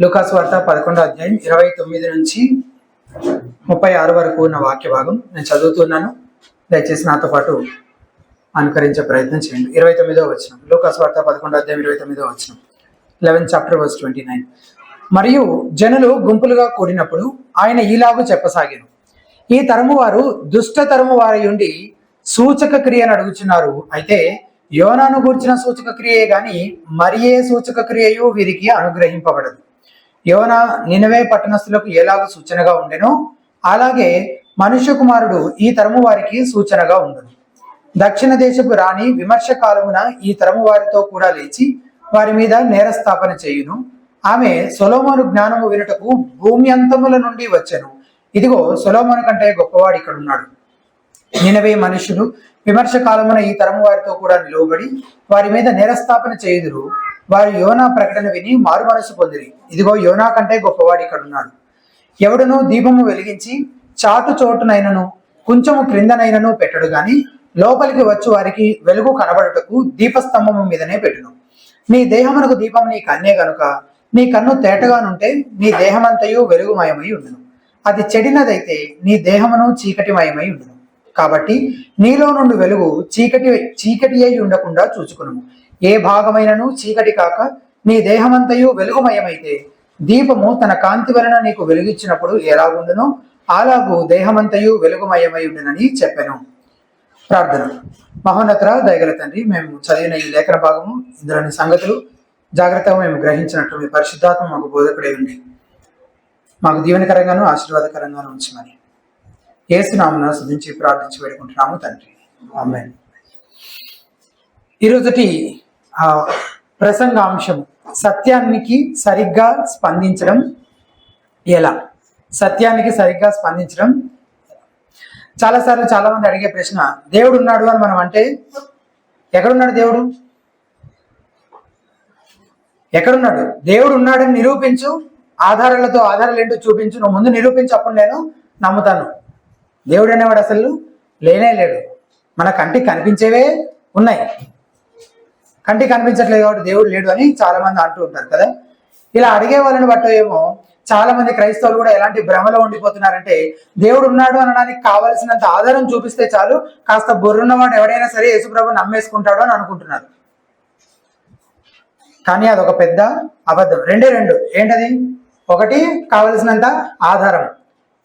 లూకాసు వార్త 11వ అధ్యాయం 29 నుంచి 36 వరకు ఉన్న వాక్య భాగం నేను చదువుతున్నాను. దయచేసి నాతో పాటు అనుకరించే ప్రయత్నం చేయండి. 29వ వచనం, లూకాసు వార్త 11వ అధ్యాయం 29వ వచనం, 11th chapter verse 29. మరియు జనులు గుంపులుగా కూడినప్పుడు ఆయన ఈలాగు చెప్పసాగాను, ఈ తరము వారు దుష్ట తరము వారి ఉండి సూచక క్రియను అడుగుచున్నారు. అయితే యోనాను గూర్చిన సూచక క్రియే గాని మరి ఏ సూచక క్రియయు వీరికి అనుగ్రహింపబడదు. యోనా నినవే పట్టణస్థులకు ఎలాగ సూచనగా ఉండెనో అలాగే మనుష్య కుమారుడు ఈ తరము వారికి సూచనగా ఉండును. దక్షిణ దేశపు రాణి విమర్శ కాలమున ఈ తరము వారితో కూడా లేచి వారి మీద నేరస్థాపన చేయును. ఆమె సొలొమోను జ్ఞానము వినుటకు భూమి అంతముల నుండి వచ్చెను. ఇదిగో సొలొమోను కంటే గొప్పవాడు ఇక్కడ ఉన్నాడు. నినవే మనుషులు విమర్శ కాలమున ఈ తరము వారితో కూడా నిలువబడి వారి మీద నేరస్థాపన చేయుదురు. వారు యోనా ప్రకటన విని మారు మనసు పొందిరి. ఇదిగో యోనా కంటే గొప్పవాడు ఇక్కడ ఉన్నాడు. ఎవడునూ దీపము వెలిగించి చాటు చోటునైనను కొంచెము క్రిందనైనను పెట్టడు గాని లోపలికి వచ్చు వారికి వెలుగు కనబడుటకు దీపస్తంభము మీదనే పెట్టును. నీ దేహమునకు దీపం నీ కన్నే గనుక నీ కన్ను తేటగానుంటే నీ దేహమంతయు వెలుగుమయమై ఉండును. అది చెడినదైతే నీ దేహమును చీకటిమయమై ఉండును. కాబట్టి నీలో నుండి వెలుగు చీకటి అయి ఉండకుండా చూచుకును. ఏ భాగమైనను చీకటి కాక నీ దేహమంతయు వెలుగుమయమైతే దీపము తన కాంతి వలన నీకు వెలుగిచ్చినప్పుడు ఎలాగుండునో అలాగూ దేహమంతయు వెలుగుమయమై ఉండునని చెప్పాను. ప్రార్థన. మహోన్నత దయగల తండ్రి, మేము చదివిన ఈ లేఖన భాగము, ఇందులోని సంగతులు జాగ్రత్తగా మేము గ్రహించినట్లు మీ పరిశుద్ధాత్మ మాకు బోధకుడై ఉండి మాకు దీవెనకరంగాను ఆశీర్వాదకరంగాను ఉంచమని యేసు నామమున స్తుతించి ప్రార్థించి వేడుకుంటున్నాము తండ్రి, ఆమేన్. ఈరోజుటి ప్రసంగాంశం సత్యానికి సరిగ్గా స్పందించడం ఎలా. సత్యానికి సరిగ్గా స్పందించడం. చాలాసార్లు చాలా మంది అడిగే ప్రశ్న, దేవుడు ఉన్నాడు అని మనం అంటే, ఎక్కడున్నాడు దేవుడు? ఎక్కడున్నాడు? దేవుడు ఉన్నాడని నిరూపించు, ఆధారాలతో ఆధారాలు ఏంటో చూపించు, నువ్వు ముందు నిరూపించు, అప్పుడు నేను నమ్ముతాను. దేవుడు అనేవాడు అసలు లేనే లేడు. మన కంటికి కనిపించేవే ఉన్నాయి, కంటికి కనిపించట్లేదు కాబట్టి దేవుడు లేడు అని చాలా మంది అంటూ ఉంటారు కదా. ఇలా అడిగే వాళ్ళని బట్టో ఏమో చాలా మంది క్రైస్తవులు కూడా ఎలాంటి భ్రమలో ఉండిపోతున్నారంటే, దేవుడు ఉన్నాడు అనడానికి కావాల్సినంత ఆధారం చూపిస్తే చాలు, కాస్త బొర్రున్నవాడు ఎవడైనా సరే యేసుప్రభు నమ్మేసుకుంటాడు అని అనుకుంటున్నారు. కానీ అదొక పెద్ద అబద్ధం. రెండే రెండు. ఏంటది? ఒకటి కావలసినంత ఆధారం,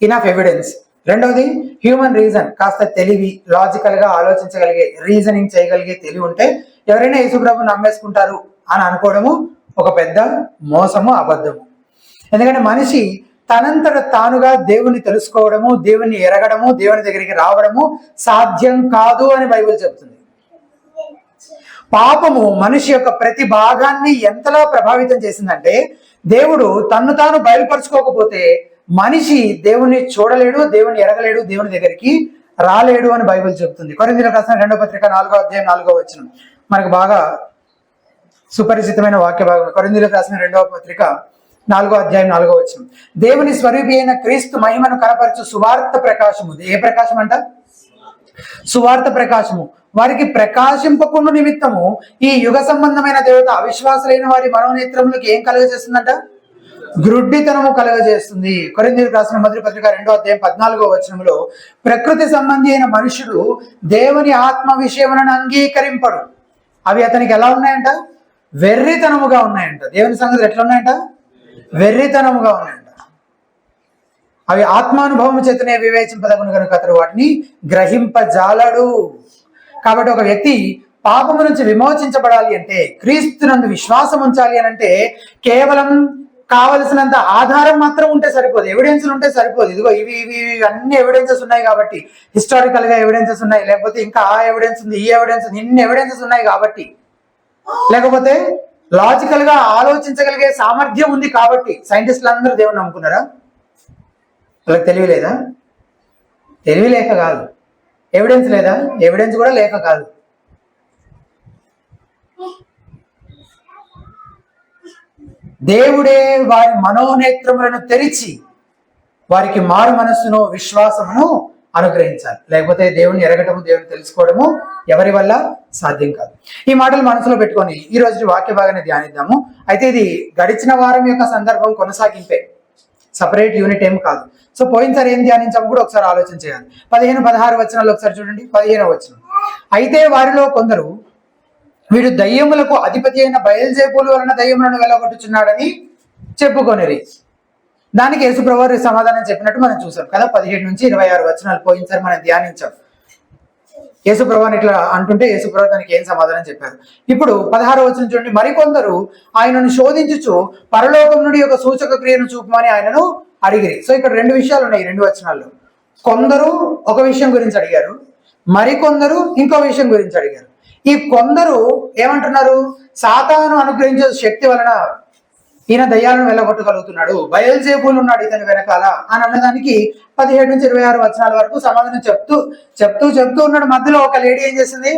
ఇనఫ్ ఎవిడెన్స్. రెండవది హ్యూమన్ రీజన్, కాస్త తెలివి, లాజికల్ గా ఆలోచించగలిగే, రీజనింగ్ చేయగలిగే తెలివి ఉంటే ఎవరైనా యేసుప్రభు నమ్మేసుకుంటారు అని అనుకోవడము ఒక పెద్ద మోసము, అబద్ధము. ఎందుకంటే మనిషి తనంతట తానుగా దేవుని తెలుసుకోవడము, దేవుని ఎరగడము, దేవుని దగ్గరికి రావడము సాధ్యం కాదు అని బైబిల్ చెబుతుంది. పాపము మనిషి యొక్క ప్రతి భాగాన్ని ఎంతలా ప్రభావితం చేసిందంటే, దేవుడు తన్ను తాను బయలుపరచుకోకపోతే మనిషి దేవుని చూడలేడు, దేవుని ఎరగలేడు, దేవుని దగ్గరికి రాలేడు అని బైబిల్ చెబుతుంది. కొరింథీయులకు రాసిన 2వ పత్రిక 4వ అధ్యాయం 4వ వచనం మనకు బాగా సుపరిచితమైన వాక్య భాగం. కొరింథీయులకు రాసిన 2వ పత్రిక 4వ అధ్యాయం 4వ వచనం, దేవుని స్వరూపి అయిన క్రీస్తు మహిమను కనపరచు సువార్త ప్రకాశము. ఏ ప్రకాశం అంట? సువార్త ప్రకాశము. వారికి ప్రకాశింపకుండా నిమిత్తము ఈ యుగ సంబంధమైన దేవత అవిశ్వాసులైన వారి మనోనేత్రములకు ఏం కలుగజేస్తుందంట? గ్రుడ్డితనము కలుగజేస్తుంది. కొరింథీయులకు రాసిన మొదటి పత్రిక 2వ అధ్యాయం 14వ వచనంలో, ప్రకృతి సంబంధి అయిన మనుషుడు దేవుని ఆత్మ విషయములను అంగీకరింపడు. అవి అతనికి ఎలా ఉన్నాయంట? వెర్రితనముగా ఉన్నాయంట. దేవుని సంగతులు ఎట్లా ఉన్నాయంట? వెర్రితనముగా ఉన్నాయంట. అవి ఆత్మానుభవం చేతనే వివేచింపదగును కనుక అతడు వాటిని గ్రహింపజాలడు. కాబట్టి ఒక వ్యక్తి పాపము నుంచి విమోచించబడాలి అంటే, క్రీస్తునందు విశ్వాసం ఉంచాలి అని అంటే, కేవలం కావలసినంత ఆధారం మాత్రం ఉంటే సరిపోదు, ఎవిడెన్స్లు ఉంటే సరిపోదు. ఇదిగో ఇవి ఇవి అన్ని ఎవిడెన్సెస్ ఉన్నాయి కాబట్టి, హిస్టారికల్ గా ఎవిడెన్సెస్ ఉన్నాయి, లేకపోతే ఇంకా ఆ ఎవిడెన్స్ ఉంది, ఈ ఎవిడెన్స్, ఇన్ని ఎవిడెన్సెస్ ఉన్నాయి కాబట్టి, లేకపోతే లాజికల్ గా ఆలోచించగలిగే సామర్థ్యం ఉంది కాబట్టి. సైంటిస్టులు అందరూ దేవుని నమ్ముకున్నారా? వాళ్ళకి తెలివి లేదా? తెలివి లేక కాదు. ఎవిడెన్స్ లేదా? ఎవిడెన్స్ కూడా లేక కాదు. దేవుడే వారి మనోనేత్రములను తెరిచి వారికి మారు మనస్సును, విశ్వాసమును అనుగ్రహించాలి. లేకపోతే దేవుని ఎరగటము, దేవుని తెలుసుకోవడము ఎవరి వల్ల సాధ్యం కాదు. ఈ మాటలు మనసులో పెట్టుకొని ఈ రోజు వాక్య భాగాన్ని ధ్యానిద్దాము. అయితే ఇది గడిచిన వారం యొక్క సందర్భం కొనసాగింపే, సపరేట్ యూనిట్ ఏం కాదు. సో పోయినసారి ఏం ధ్యానించాము కూడా ఒకసారి ఆలోచన చేయాలి. 15-16 వచనాలు ఒకసారి చూడండి. 15వ వచనం, అయితే వారిలో కొందరు వీడు దయ్యములకు అధిపతి అయిన బయల్జేబూలు వలన దయ్యములను వెళ్ళగొట్టుచున్నాడని చెప్పుకొనిరి. దానికి యేసుప్రభువు సమాధానం చెప్పినట్టు మనం చూసాం కదా. 17-26 వచనాలు పోయినసారి మనం ధ్యానించాం. యేసుప్రభుని ఇట్లా అంటుంటే యేసుప్రభు దానికి ఏం సమాధానం చెప్పారు. ఇప్పుడు 16వ వచనం చూడండి, మరికొందరు ఆయనను శోధించుచు పరలోకం నుండి ఒక సూచక క్రియను చూపమని ఆయనను అడిగిరి. సో ఇక్కడ రెండు విషయాలు ఉన్నాయి 2 వచనాల్లో. కొందరు ఒక విషయం గురించి అడిగారు, మరికొందరు ఇంకో విషయం గురించి అడిగారు. ఈ కొందరు ఏమంటున్నారు, సాతాను అనుగ్రహించే శక్తి వలన ఈయన దయ్యాలను వెళ్ళగొట్టగలుగుతున్నాడు, బయల్జేబూలు ఉన్నాడు ఇతని వెనకాల అని అన్నదానికి 17-26 వచనాల వరకు సమాధానం చెప్తూ ఉన్నాడు. మధ్యలో ఒక లేడీ ఏం చేసింది,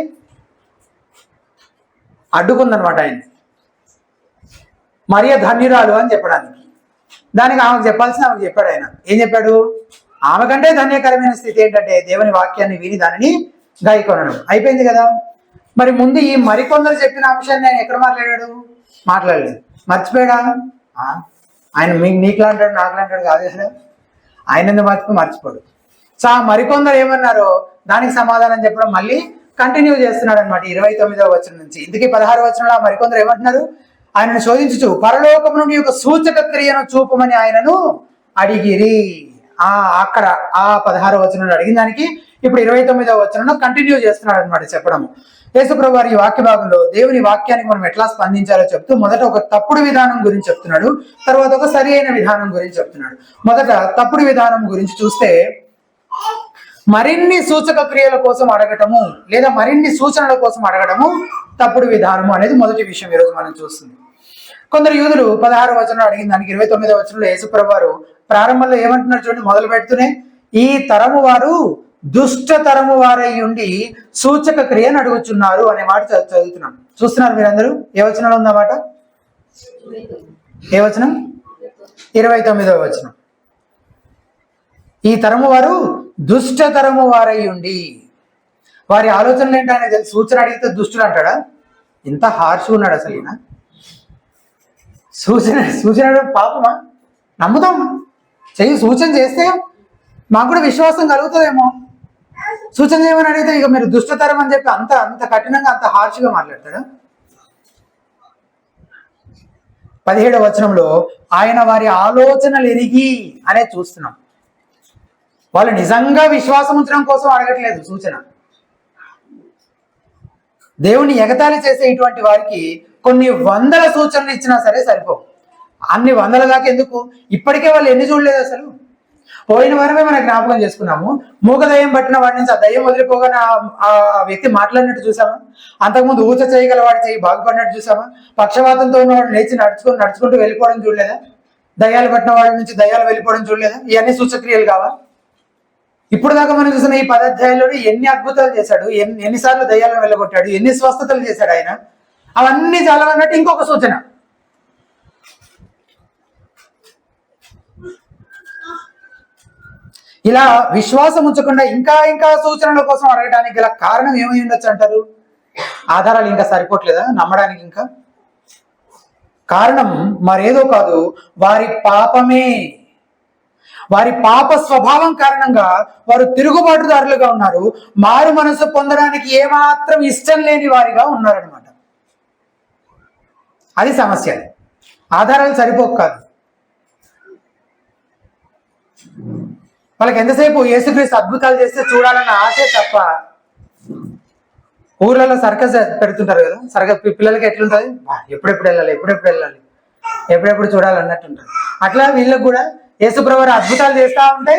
అడ్డుకుందనమాట ఆయన. మరియ ధన్యురాలు అని చెప్పడానికి. దానికి ఆమెకు చెప్పాల్సిన ఆమెకు చెప్పాడు ఆయన. ఏం చెప్పాడు, ఆమె కంటే ధన్యకరమైన స్థితి ఏంటంటే దేవుని వాక్యాన్ని విని దానిని గాయకొనడం. అయిపోయింది కదా. మరి ముందు ఈ మరికొందరు చెప్పిన అంశాన్ని ఆయన ఎక్కడ మాట్లాడలేదు. మర్చిపోయాడా? ఆయన నీకులాంటాడు నాకులాంటాడు కాదు కదా. ఆయన ఎందుకు మర్చిపోడు. సో ఆ మరికొందరు ఏమన్నారో దానికి సమాధానం చెప్పడం మళ్ళీ కంటిన్యూ చేస్తున్నాడు అనమాట 29వ వచనం నుంచి. ఇందుకే 16వ వచనంలో ఆ మరికొందరు ఏమంటున్నారు, ఆయనను శోధించుచు పరలోకం నుండి ఒక సూచక క్రియను చూపమని ఆయనను అడిగిరి. అక్కడ ఆ 16వ వచనంలో అడిగిన దానికి ఇప్పుడు 29వ వచనంలో కంటిన్యూ చేస్తున్నాడు అనమాట చెప్పడము. యేసుప్రభు వారి వాక్య భాగంలో దేవుని వాక్యానికి మనం ఎట్లా స్పందించాలో చెప్తూ మొదట ఒక తప్పుడు విధానం గురించి చెప్తున్నాడు, తర్వాత ఒక సరి అయిన విధానం గురించి చెప్తున్నాడు. మొదట తప్పుడు విధానం గురించి చూస్తే, మరిన్ని సూచక క్రియల కోసం అడగటము లేదా మరిన్ని సూచనల కోసం అడగడము తప్పుడు విధానము అనేది మొదటి విషయం ఈరోజు మనం చూస్తుంది. కొందరు యూదులు 16వ వచనంలో అడిగిన దానికి 29వ వచనంలో యేసుప్రభు వారు ప్రారంభంలో ఏమంటున్నారు చూడండి, మొదలు పెడుతూనే ఈ తరము వారు దుష్ట తరము వారై ఉండి సూచక క్రియను అడుగుచున్నారు అనే మాట చదువుతున్నాం. చూస్తున్నారు మీరందరూ. ఏ వచనంలో ఉందన్నమాట? ఏ వచనం? 29వ వచనం. ఈ తరము వారు దుష్ట తరము వారై ఉండి, వారి ఆలోచనలు ఏంటనే తెలుసు. సూచన అడిగితే దుష్టుడు అంటాడా? ఇంత హార్ష్ ఉన్నాడు అసలు ఈయన. సూచన పాపమా? నమ్ముతాం, సూచన చేస్తే మాకు కూడా విశ్వాసం కలుగుతుందేమో. సూచన చేయమని అడిగితే ఇక మీరు దుష్టతరం అని చెప్పి అంత కఠినంగా అంత హార్ష్గా మాట్లాడతాడా? 17వ వచనంలో ఆయన వారి ఆలోచనలు ఎరిగి అనే చూస్తున్నాం. వాళ్ళు నిజంగా విశ్వాసం ఉంచడం కోసం అడగట్లేదు సూచన. దేవుని ఎగతాళి చేసే ఇటువంటి వారికి కొన్ని వందల సూచనలు ఇచ్చినా సరే సరిపోవు. అన్ని వందల దాకా ఎందుకు? ఇప్పటికే వాళ్ళు ఎన్ని చూడలేదు అసలు. పోయిన వారమే మనం జ్ఞాపకం చేసుకున్నాము. మూగ దయ్యం పట్టిన వాడి నుంచి ఆ దయ్యం వదిలిపోగానే ఆ వ్యక్తి మాట్లాడినట్టు చూసామా? అంతకుముందు ఊచ చేయగల వాడి చేయి బాగుపడినట్టు చూసామా? పక్షవాతంతో ఉన్నవాడు లేచి నడుచుకుంటూ వెళ్ళిపోవడం చూడలేదా? దయ్యాలు పట్టిన వాడి నుంచి దయ్యాలు వెళ్ళిపోవడం చూడలేదా? ఇవన్నీ సూచక్రియలు కావా? ఇప్పుడు దాకా మనం చూసిన ఈ 10 అధ్యాయాల్లోనే ఎన్ని అద్భుతాలు చేశాడు, ఎన్నిసార్లు దయ్యాలను వెళ్ళగొట్టాడు, ఎన్ని స్వస్థతలు చేశాడు ఆయన. అవన్నీ చాలా అన్నట్టు ఇంకొక సూచన. ఇలా విశ్వాసం ఉంచకుండా ఇంకా సూచనల కోసం అడగడానికి గల కారణం ఏమై ఉండొచ్చు అంటారు? ఆధారాలు ఇంకా సరిపోవట్లేదా నమ్మడానికి? ఇంకా కారణం మరేదో కాదు, వారి పాపమే. వారి పాప స్వభావం కారణంగా వారు తిరుగుబాటుదారులుగా ఉన్నారు. మారు మనసు పొందడానికి ఏమాత్రం ఇష్టం లేని వారిగా ఉన్నారనమాట. అది సమస్య. ఆధారాలు సరిపోక కాదు. వాళ్ళకి ఎంతసేపు యేసుక్రీస్తు అద్భుతాలు చేస్తే చూడాలన్న ఆశే తప్ప, ఊర్లలో సర్కస్ పెడుతుంటారు కదా, సర్కస్ పిల్లలకి ఎట్లుంటుంది, ఎప్పుడెప్పుడు వెళ్ళాలి ఎప్పుడెప్పుడు చూడాలి అన్నట్టుంటారు. అట్లా వీళ్ళకి కూడా యేసుప్రభువు అద్భుతాలు చేస్తా ఉంటే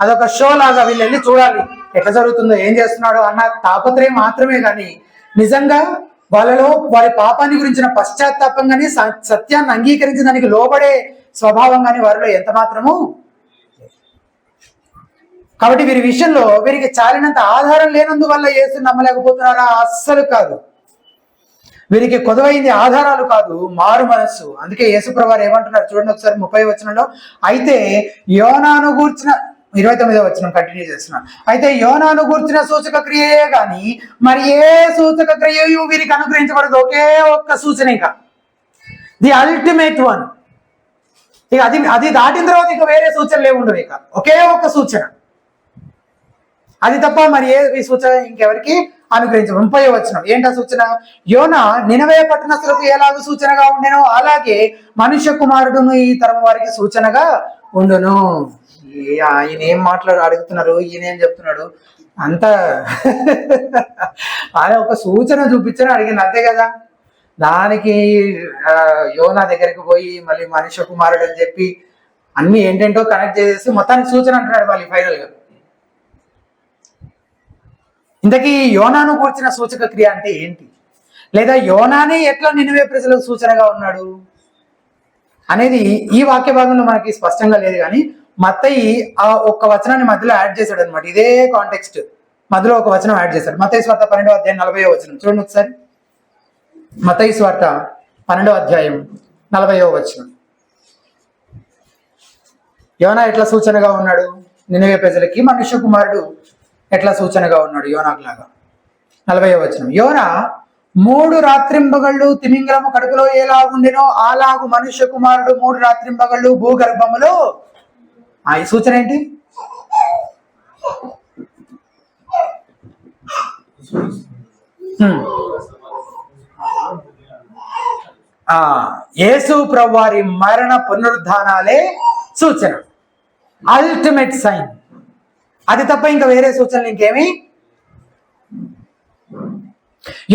అదొక షో లాగా వీళ్ళు వెళ్ళి చూడాలి ఎట్లా జరుగుతుందో, ఏం చేస్తున్నాడో అన్న తాపత్రయం మాత్రమే. కానీ నిజంగా వాళ్ళలో వారి పాపాన్ని గురించిన పశ్చాత్తాపం కానీ సత్యాన్ని అంగీకరించి దానికి లోబడే స్వభావం కానీ వారిలో ఎంత మాత్రము. కాబట్టి వీరి విషయంలో వీరికి చాలినంత ఆధారం లేనందువల్ల యేసుని నమ్మలేకపోతున్నారా? అస్సలు కాదు. వీరికి కొదవైంది ఆధారాలు కాదు, మారు మనస్సు. అందుకే యేసుప్రభువు ఏమంటున్నారు చూడండి ఒకసారి 30వ వచనంలో, అయితే యోనాను గూర్చిన 29వ వచనం కంటిన్యూ చేస్తున్నాను. అయితే యోనాను గూర్చిన సూచక క్రియయే గాని మరి ఏ సూచక క్రియయు వీరికి అనుగ్రహించబడదు. ఒకే ఒక్క సూచన, ఇక ది అల్టిమేట్ వన్. ఇక అది దాటిన తర్వాత ఇక వేరే సూచనలు ఏముండవు. ఇక ఒకే ఒక్క సూచన, అది తప్ప మరి ఏ సూచన ఇంకెవరికి అనుగ్రహించడం. 30వ వచనం ఏంటా సూచన? యోనా నినవే పట్టణస్థులకు ఎలాగో సూచనగా ఉండెనో అలాగే మనుష్య కుమారుడును ఈ తరం వారికి సూచనగా ఉండును. ఆయన ఏం అడుగుతున్నారు, ఈయన ఏం చెప్తున్నాడు? అంతా ఆయన ఒక సూచన చూపించని అడిగింది, అంతే కదా. దానికి యోనా దగ్గరికి పోయి మళ్ళీ మనుష్య కుమారుడు అని చెప్పి అన్ని ఏంటంటో కనెక్ట్ చేసేసి మొత్తానికి సూచన అంటున్నాడు మళ్ళీ ఫైనల్ గా. ఇంతకీ యోనాను కూర్చిన సూచక క్రియ అంటే ఏంటి, లేదా యోనానే ఎట్లా నినివే ప్రజలకు సూచనగా ఉన్నాడు అనేది ఈ వాక్య భాగంలో మనకి స్పష్టంగా లేదు. కానీ మత్తయి ఆ ఒక్క వచనాన్ని మధ్యలో యాడ్ చేశాడు అనమాట. ఇదే కాంటెక్స్ట్ మధ్యలో ఒక వచనం యాడ్ చేశాడు. మత్తయి స్వార్త 12వ అధ్యాయం 40వ వచనం చూడండి ఒకసారి. మత్తయి స్వార్త 12వ అధ్యాయం 40వ వచనం. యోనా ఎట్లా సూచనగా ఉన్నాడు నినివే ప్రజలకి, మనుష్య కుమారుడు ఎట్లా సూచనగా ఉన్నాడు యోనాకు లాగా. 40వ వచనం. యోనా 3 రాత్రింబగళ్ళు తిమింగలము కడుపులో ఎలాగుండెనో అలాగు మనుష్య కుమారుడు 3 రాత్రింబగళ్ళు భూగర్భములో. ఈ సూచన ఏంటి? యేసు ప్రభువారి మరణ పునరుద్ధానాలే సూచన, అల్టిమేట్ సైన్. అది తప్ప ఇంకా వేరే సూచనలు ఇంకేమి.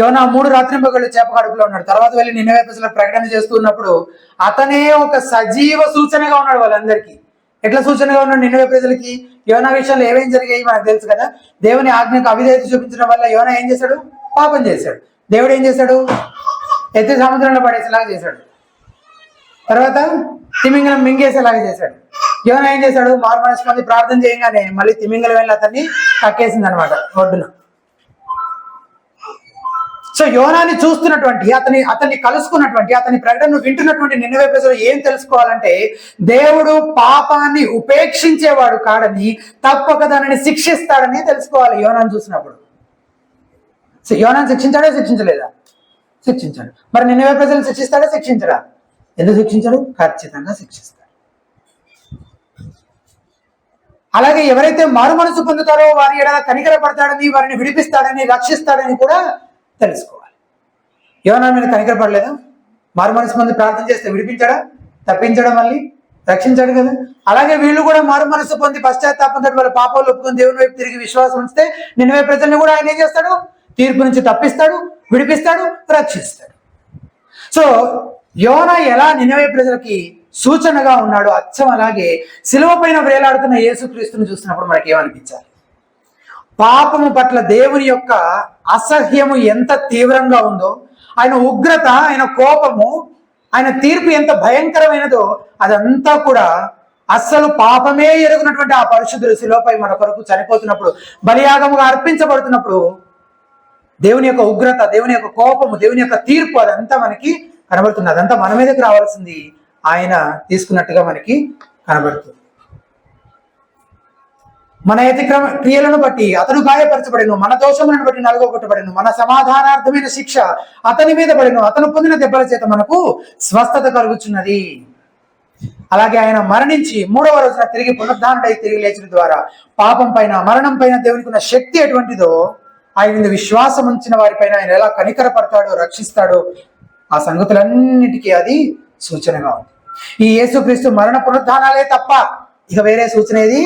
యోనా 3 రాత్రింబగళ్ళు చేప కడుపులో ఉన్నాడు. తర్వాత వెళ్ళి నినివే ప్రజలకు ప్రకటన చేస్తున్నప్పుడు అతనే ఒక సజీవ సూచనగా ఉన్నాడు వాళ్ళందరికీ. ఎట్లా సూచనగా ఉన్నాడు నినివే ప్రజలకి? యోనా విషయంలో ఏమేం జరిగాయి మనకు తెలుసు కదా. దేవుని ఆజ్ఞకు అవిధేయత చూపించడం వల్ల యోనా ఏం చేశాడు? పాపం చేశాడు. దేవుడు ఏం చేశాడు? ఎత్తి సముద్రంలో పడేసేలాగా చేశాడు. తర్వాత తిమింగలం మింగేసేలాగా చేశాడు. యోనా ఏం చేశాడు? మారుమనసు పొంది ప్రార్థన చేయగానే మళ్ళీ తిమింగలం వెళ్ళి అతన్ని కక్కేసింది అనమాట ఒడ్డున. సో యోనాని చూస్తున్నటువంటి అతన్ని కలుసుకున్నటువంటి అతని ప్రకటనను వింటున్నటువంటి నినివే ప్రజలు ఏం తెలుసుకోవాలంటే దేవుడు పాపాన్ని ఉపేక్షించేవాడు కాడని, తప్పక దానిని శిక్షిస్తాడని తెలుసుకోవాలి యోనాను చూసినప్పుడు. సో యోనాను శిక్షించాడా శిక్షించలేదా? శిక్షించాడు. మరి నినివే ప్రజలు శిక్షిస్తాడా శిక్షించడా? ఎందుకు శిక్షించడు? ఖచ్చితంగా శిక్షిస్తాడు. అలాగే ఎవరైతే మారు మనసు పొందుతారో వారి ఎడల కనికర పడతాడని, వారిని విడిపిస్తాడని, రక్షిస్తాడని కూడా తెలుసుకోవాలి. యోనా మీద కనికర పడలేదా? మారు మనసు పొంది ప్రార్థన చేస్తే విడిపించాడా? తప్పించడం, మళ్ళీ రక్షించాడు కదా. అలాగే వీళ్ళు కూడా మారు మనసు పొంది పశ్చాత్తాపంతో వాళ్ళ పాపాలు ఒప్పుకొని దేవుని వైపు తిరిగి విశ్వాసం ఉంచితే నినివే ప్రజల్ని కూడా ఆయన ఏం చేస్తాడు? తీర్పు నుంచి తప్పిస్తాడు, విడిపిస్తాడు, రక్షిస్తాడు. సో యోనా ఎలా నినివే ప్రజలకి సూచనగా ఉన్నాడు, అచ్చం అలాగే శిలువ పైన వేలాడుతున్న యేసుక్రీస్తుని చూసినప్పుడు మనకి ఏమనిపించాలి? పాపము పట్ల దేవుని యొక్క అసహ్యము ఎంత తీవ్రంగా ఉందో, ఆయన ఉగ్రత, ఆయన కోపము, ఆయన తీర్పు ఎంత భయంకరమైనదో అదంతా కూడా అస్సలు పాపమే ఎరుగునటువంటి ఆ పరిశుద్ధులు శిలువపై మన కొరకు చనిపోతున్నప్పుడు, బలియాగముగా అర్పించబడుతున్నప్పుడు దేవుని యొక్క ఉగ్రత, దేవుని యొక్క కోపము, దేవుని యొక్క తీర్పు అదంతా మనకి కనబడుతుంది. అదంతా మన మీదకి రావాల్సింది ఆయన తీసుకున్నట్టుగా మనకి కనబడుతుంది. మన అతిక్రమ క్రియలను బట్టి అతను గాయపరచబడిను, మన దోషములను బట్టి నలుగొట్టబడిను, మన సమాధానార్థమైన శిక్ష అతని మీద పడిను, అతను పొందిన దెబ్బల చేత మనకు స్వస్థత కలుగుచున్నది. అలాగే ఆయన మరణించి 3వ రోజున తిరిగి పునరుద్ధానుడై తిరిగి లేచిన ద్వారా పాపం పైన, మరణం పైన దేవునికి ఉన్న శక్తి ఎటువంటిదో, ఆయన విశ్వాసం ఉంచిన వారిపైన ఆయన ఎలా కనికర పడతాడో, రక్షిస్తాడో, ఆ సంగతులన్నిటికీ అది సూచనగా ఉంది. ఈ యేసుక్రీస్తు మరణ పునరుద్ధానాలే తప్ప ఇక వేరే సూచన ఏది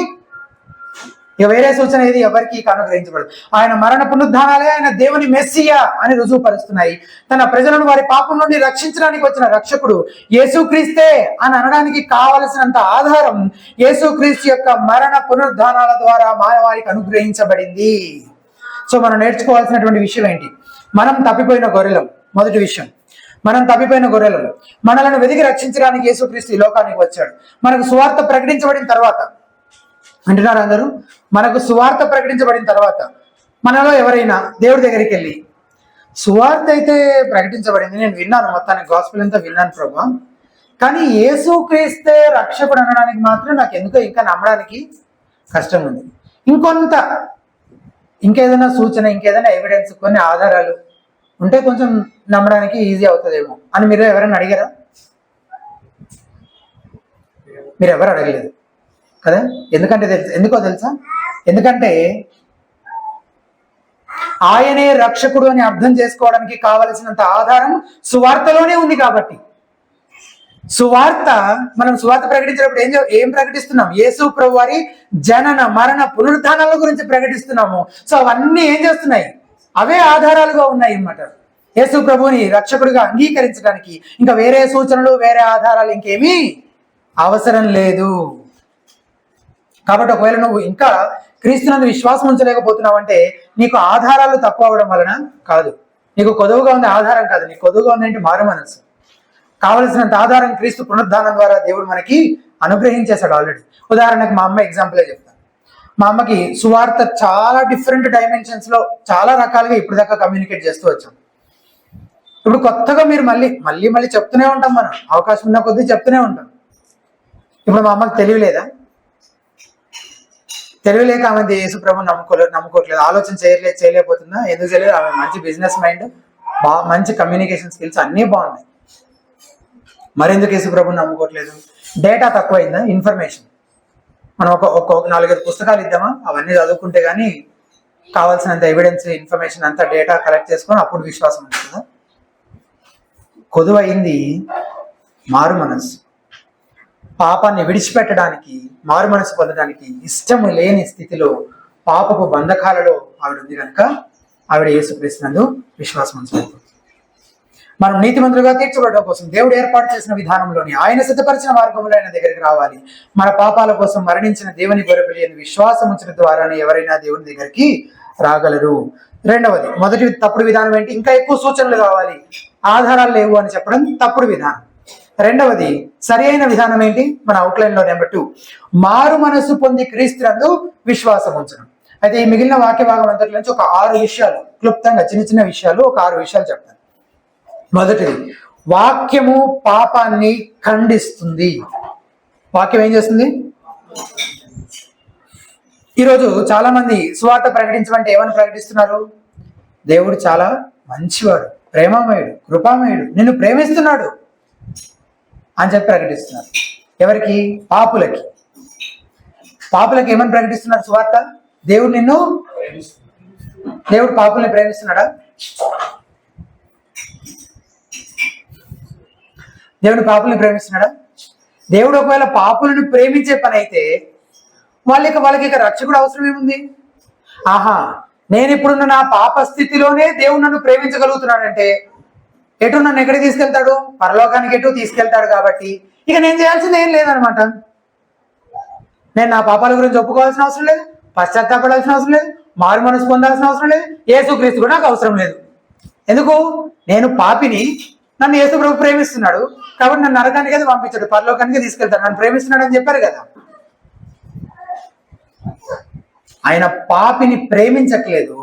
ఎవరికి అనుగ్రహించబడదు. ఆయన మరణ పునరుద్ధానాలే ఆయన దేవుని మెస్సియా అని రుజువుపరుస్తున్నాయి. తన ప్రజలను వారి పాపం నుండి రక్షించడానికి వచ్చిన రక్షకుడు యేసుక్రీస్తే అని అనడానికి కావలసినంత ఆధారం యేసుక్రీస్తు యొక్క మరణ పునరుద్ధానాల ద్వారా మానవాళికి అనుగ్రహించబడింది. సో మనం నేర్చుకోవాల్సినటువంటి విషయం ఏంటి? మనం తప్పిపోయిన గొర్రెలం. మొదటి విషయం, మనం తప్పిపోయిన గొర్రెలం. మనలను వెతికి రక్షించడానికి యేసుక్రీస్తు ఈ లోకానికి వచ్చాడు. మనకు సువార్త ప్రకటించబడిన తర్వాత, అంటున్నారు అందరూ, మనకు సువార్త ప్రకటించబడిన తర్వాత మనలో ఎవరైనా దేవుడి దగ్గరికి వెళ్ళి సువార్త అయితే ప్రకటించబడింది, నేను విన్నాను, మొత్తానికి గాస్పెల్ అంతా విన్నాను ప్రభా, కానీ యేసుక్రీస్తే రక్షకుడు అనడానికి మాత్రం నాకు ఎందుకో ఇంకా నమ్మడానికి కష్టంగా ఉంది. ఇంకేదైనా సూచన, ఇంకేదైనా ఎవిడెన్స్, కొన్ని ఆధారాలు ఉంటే కొంచెం నమ్మడానికి ఈజీ అవుతుందేమో అని మీరు ఎవరైనా అడిగారా? మీరు ఎవరు అడగలేదు కదా. ఎందుకో తెలుసా? ఎందుకంటే ఆయనే రక్షకుడు అని అర్థం చేసుకోవడానికి కావలసినంత ఆధారం సువార్తలోనే ఉంది. కాబట్టి మనం సువార్త ప్రకటించినప్పుడు ఏం ప్రకటిస్తున్నాం? యేసు ప్రభు వారి జనన, మరణ, పునరుత్థానాల గురించి ప్రకటిస్తున్నాము. సో అవన్నీ ఏం చేస్తున్నాయి? అవే ఆధారాలుగా ఉన్నాయి అన్నమాట. యేసు ప్రభుని రక్షకుడిగా అంగీకరించడానికి ఇంకా వేరే సూచనలు, వేరే ఆధారాలు ఇంకేమీ అవసరం లేదు. కాబట్టి ఒకవేళ నువ్వు ఇంకా క్రీస్తునందు విశ్వాసం ఉంచలేకపోతున్నావు అంటే నీకు ఆధారాలు తక్కువ అవడం వలన కాదు, నీకు కొదువుగా ఉంది ఆధారం కాదు, నీకు కొదువుగా ఉందంటే మారు మనసు. కావలసినంత ఆధారం క్రీస్తు పునరుద్ధానం ద్వారా దేవుడు మనకి అనుగ్రహించేశాడు ఆల్రెడీ. ఉదాహరణకు మా అమ్మ ఎగ్జాంపులే చెప్తాను. మా అమ్మకి సువార్త చాలా డిఫరెంట్ డైమెన్షన్స్ లో చాలా రకాలుగా ఇప్పుడు దాకా కమ్యూనికేట్ చేస్తూ వచ్చాం. ఇప్పుడు కొత్తగా మీరు మళ్ళీ చెప్తూనే ఉంటాం, మనం అవకాశం ఉన్న కొద్దీ చెప్తూనే ఉంటాం. ఇప్పుడు మా అమ్మకి తెలియలేదా? తెలియలేక ఆమె యేసు ప్రభుని నమ్ముకోవట్లేదు, ఆలోచన చేయలేకపోతుందా? ఎందుకు తెలియదు? ఆమె మంచి బిజినెస్ మైండ్, మంచి కమ్యూనికేషన్ స్కిల్స్ అన్నీ బాగున్నాయి. మరెందుకు యేసు ప్రభుని నమ్ముకోవట్లేదు? డేటా తక్కువైందా? ఇన్ఫర్మేషన్ మనం ఒక 4-5 పుస్తకాలు ఇద్దామా? అవన్నీ చదువుకుంటే కానీ కావాల్సినంత ఎవిడెన్స్, ఇన్ఫర్మేషన్ అంతా డేటా కలెక్ట్ చేసుకొని అప్పుడు విశ్వాసం ఉంటుందా? కొదువైంది మారు మనసు. పాపాన్ని విడిచిపెట్టడానికి, మారు మనసు పొందడానికి ఇష్టము లేని స్థితిలో, పాపపు బంధకాలలో ఆవిడ ఉంది కనుక ఆవిడ యేసుక్రీస్తునందు విశ్వాసం ఉంచలేదు. మనం నీతిమంతులుగా తీర్చబడడం కోసం దేవుడు ఏర్పాటు చేసిన విధానంలోని ఆయన సిద్ధపరిచిన మార్గంలో ఆయన దగ్గరికి రావాలి. మన పాపాల కోసం మరణించిన దేవుని గొర్రెపిల్లి అని విశ్వాసం ఉంచడం ద్వారానే ఎవరైనా దేవుని దగ్గరికి రాగలరు. రెండవది, మొదటి తప్పుడు విధానం ఏంటి? ఇంకా ఎక్కువ సూచనలు కావాలి, ఆధారాలు లేవు అని చెప్పడం తప్పుడు విధానం. రెండవది సరి అయిన విధానం ఏంటి? మన అవుట్లైన్ లో నెంబర్ 2, మారు మనసు పొంది క్రీస్తునందు విశ్వాసం ఉంచడం. అయితే ఈ మిగిలిన వాక్య భాగం అంతటి నుంచి ఒక 6 విషయాలు క్లుప్తంగా, చిన్న విషయాలు, ఒక 6 విషయాలు చెప్తాను. మొదటిది, వాక్యము పాపాన్ని ఖండిస్తుంది. వాక్యం ఏం చేస్తుంది? ఈరోజు చాలా మంది సువార్త ప్రకటించమంటే ఏమని ప్రకటిస్తున్నారు? దేవుడు చాలా మంచివాడు, ప్రేమమయుడు, కృపామయుడు, నిన్ను ప్రేమిస్తున్నాడు అని చెప్పి ప్రకటిస్తున్నారు. ఎవరికి? పాపులకి. ఏమని ప్రకటిస్తున్నారు సువార్త? దేవుడు పాపుల్ని ప్రేమిస్తున్నాడా? దేవుడు పాపుల్ని ప్రేమిస్తున్నాడా? దేవుడు ఒకవేళ పాపులను ప్రేమించే పని అయితే వాళ్ళకి ఇక రక్షకుడు అవసరం ఏముంది? ఆహా, నేను ఇప్పుడున్న నా పాప స్థితిలోనే దేవుడు నన్ను ప్రేమించగలుగుతున్నాడంటే నన్ను ఎక్కడికి తీసుకెళ్తాడు? పరలోకానికి తీసుకెళ్తాడు. కాబట్టి ఇక నేను చేయాల్సింది ఏం లేదనమాట. నేను నా పాపాల గురించి ఒప్పుకోవాల్సిన అవసరం లేదు, పశ్చాత్తాపడాల్సిన అవసరం లేదు, మారు మనసు పొందాల్సిన అవసరం లేదు, యేసుక్రీస్తు కూడా నాకు అవసరం లేదు. ఎందుకు? నేను పాపిని, నన్ను యేసు ప్రభు ప్రేమిస్తున్నాడు కాబట్టి నన్ను నరకానికి అయితే పంపించాడు, పరలోకానికి తీసుకెళ్తాడు. నన్ను ప్రేమిస్తున్నాడు అని చెప్పారు కదా. ఆయన పాపిని ప్రేమించట్లేదు.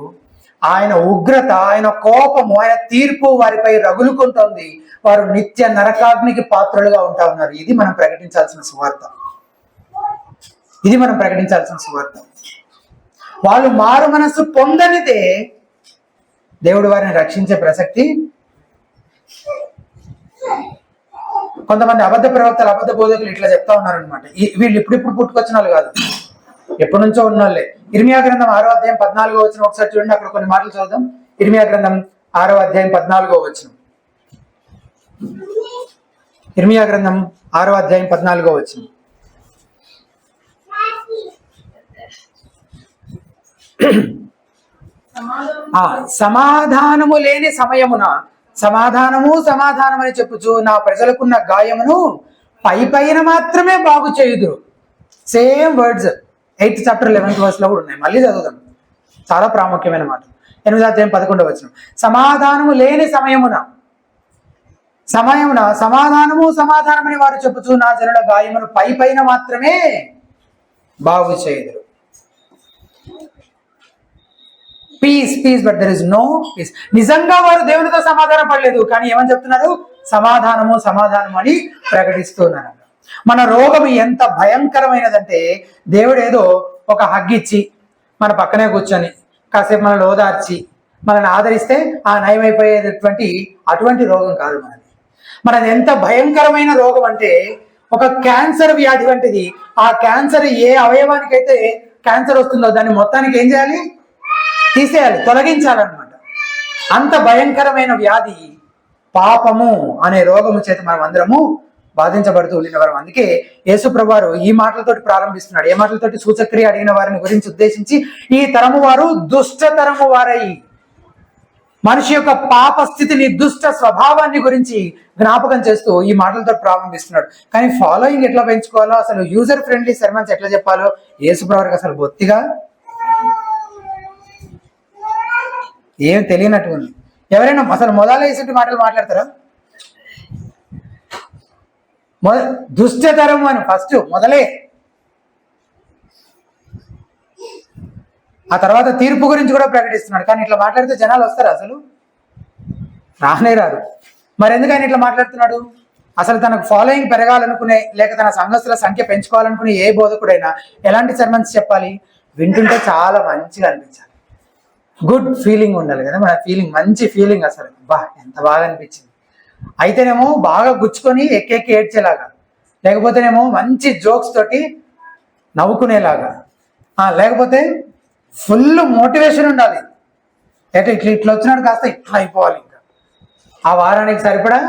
ఆయన ఉగ్రత, ఆయన కోపము, ఆయన తీర్పు వారిపై రగులుకుంటోంది. వారు నిత్య నరకాగ్నికి పాత్రలుగా ఉంటా ఉన్నారు. ఇది మనం ప్రకటించాల్సిన సువార్త. వాళ్ళు మారు మనసు పొందనిదే దేవుడు వారిని రక్షించే ప్రసక్తి. కొంతమంది అబద్ధ ప్రవక్తలు, అబద్ధ బోధకులు ఇట్లా చెప్తా ఉన్నారనమాట. వీళ్ళు ఇప్పుడు పుట్టుకొచ్చిన వాళ్ళు కాదు, ఎప్పటి నుంచో ఉన్న వాళ్ళే. ఇర్మియా గ్రంథం 6వ అధ్యాయం 14వ వచనం ఒకసారి చూడండి. అక్కడ కొన్ని మాటలు చదువుదాం. ఇర్మియా గ్రంథం 6వ అధ్యాయం 14వ వచనం. ఇర్మియా గ్రంథం 6వ అధ్యాయం 14వ వచనం. సమాధానము లేని సమయమున సమాధానమని చెప్పుచు నా ప్రజలకున్న గాయమును పైన మాత్రమే బాగు చేయుదురు. Same words 8th chapter 11th verse లో కూడా ఉన్నాయి. మళ్ళీ చదువుదాం, చాలా ప్రాముఖ్యమైన మాట. 8వ అధ్యాయం 11వ వచనం. సమాధానము లేని సమయమున సమాధానమని వారు చెప్పుచు నా జనుల గాయమును పైన మాత్రమే బాగు చేయుదురు. Peace but there is no peace. నిజంగా వారు దేవునితో సమాధానం పడలేదు, కానీ ఏమని చెప్తున్నారు? సమాధానము అని ప్రకటిస్తున్నారు. మన రోగం ఎంత భయంకరమైనదంటే దేవుడు ఏదో ఒక హగ్ ఇచ్చి మన పక్కనే కూర్చొని కాసేపు మనల్ని ఓదార్చి మనల్ని ఆదరిస్తే ఆ నయమైపోయేటటువంటి అటువంటి రోగం కాదు మనది ఎంత భయంకరమైన రోగం అంటే ఒక క్యాన్సర్ వ్యాధి వంటిది. ఆ క్యాన్సర్ ఏ అవయవానికైతే క్యాన్సర్ వస్తుందో దాన్ని మొత్తానికి ఏం చేయాలి? తీసేయాలి, తొలగించాలన్నమాట. అంత భయంకరమైన వ్యాధి పాపము అనే రోగము చేత మనం అందరము బాధించబడుతూ ఉండినవారు. అందుకే యేసుప్రభువు వారు ఈ మాటలతోటి ప్రారంభిస్తున్నాడు. ఏ మాటలతోటి? సూచక్రియ అడిగిన వారిని గురించి ఉద్దేశించి, ఈ తరము వారు దుష్ట తరము వారై, మనిషి యొక్క పాప స్థితిని, దుష్ట స్వభావాన్ని గురించి జ్ఞాపకం చేస్తూ ఈ మాటలతో ప్రారంభిస్తున్నాడు. కానీ ఫాలోయింగ్ ఎట్లా పెంచుకోవాలో, అసలు యూజర్ ఫ్రెండ్లీ సెర్మన్స్ ఎట్లా చెప్పాలో యేసుప్రభువు వారికి అసలు బొత్తిగా ఏం తెలియనట్టు ఉంది. ఎవరైనా అసలు మొదలైసటి మాటలు మాట్లాడతారా? దుష్టతరం అని ఫస్ట్ మొదలే. ఆ తర్వాత తీర్పు గురించి కూడా ప్రకటిస్తున్నాడు. కానీ ఇట్లా మాట్లాడితే జనాలు వస్తారా? అసలు రానే రారు. మరి ఎందుకు ఆయన ఇట్లా మాట్లాడుతున్నాడు? అసలు తనకు ఫాలోయింగ్ పెరగాలనుకునే, లేక తన సంఘస్థుల సంఖ్య పెంచుకోవాలనుకునే ఏ బోధకుడైనా ఎలాంటి సెర్మన్స్ చెప్పాలి? వింటుంటే చాలా మంచిగా అనిపించాలి, గుడ్ ఫీలింగ్ ఉండాలి కదా. మన ఫీలింగ్, మంచి ఫీలింగ్, అసలు బా ఎంత బాగా అనిపించింది. అయితేనేమో బాగా గుచ్చుకొని ఎక్కెక్కి ఏడ్చేలాగా, లేకపోతేనేమో మంచి జోక్స్ తోటి నవ్వుకునేలాగా, లేకపోతే ఫుల్ మోటివేషన్ ఉండాలి. ఇట్లా ఇట్లా వచ్చినాడు కాస్త ఇట్లా అయిపోవాలి. ఇంకా ఆ వారానికి సరిపడా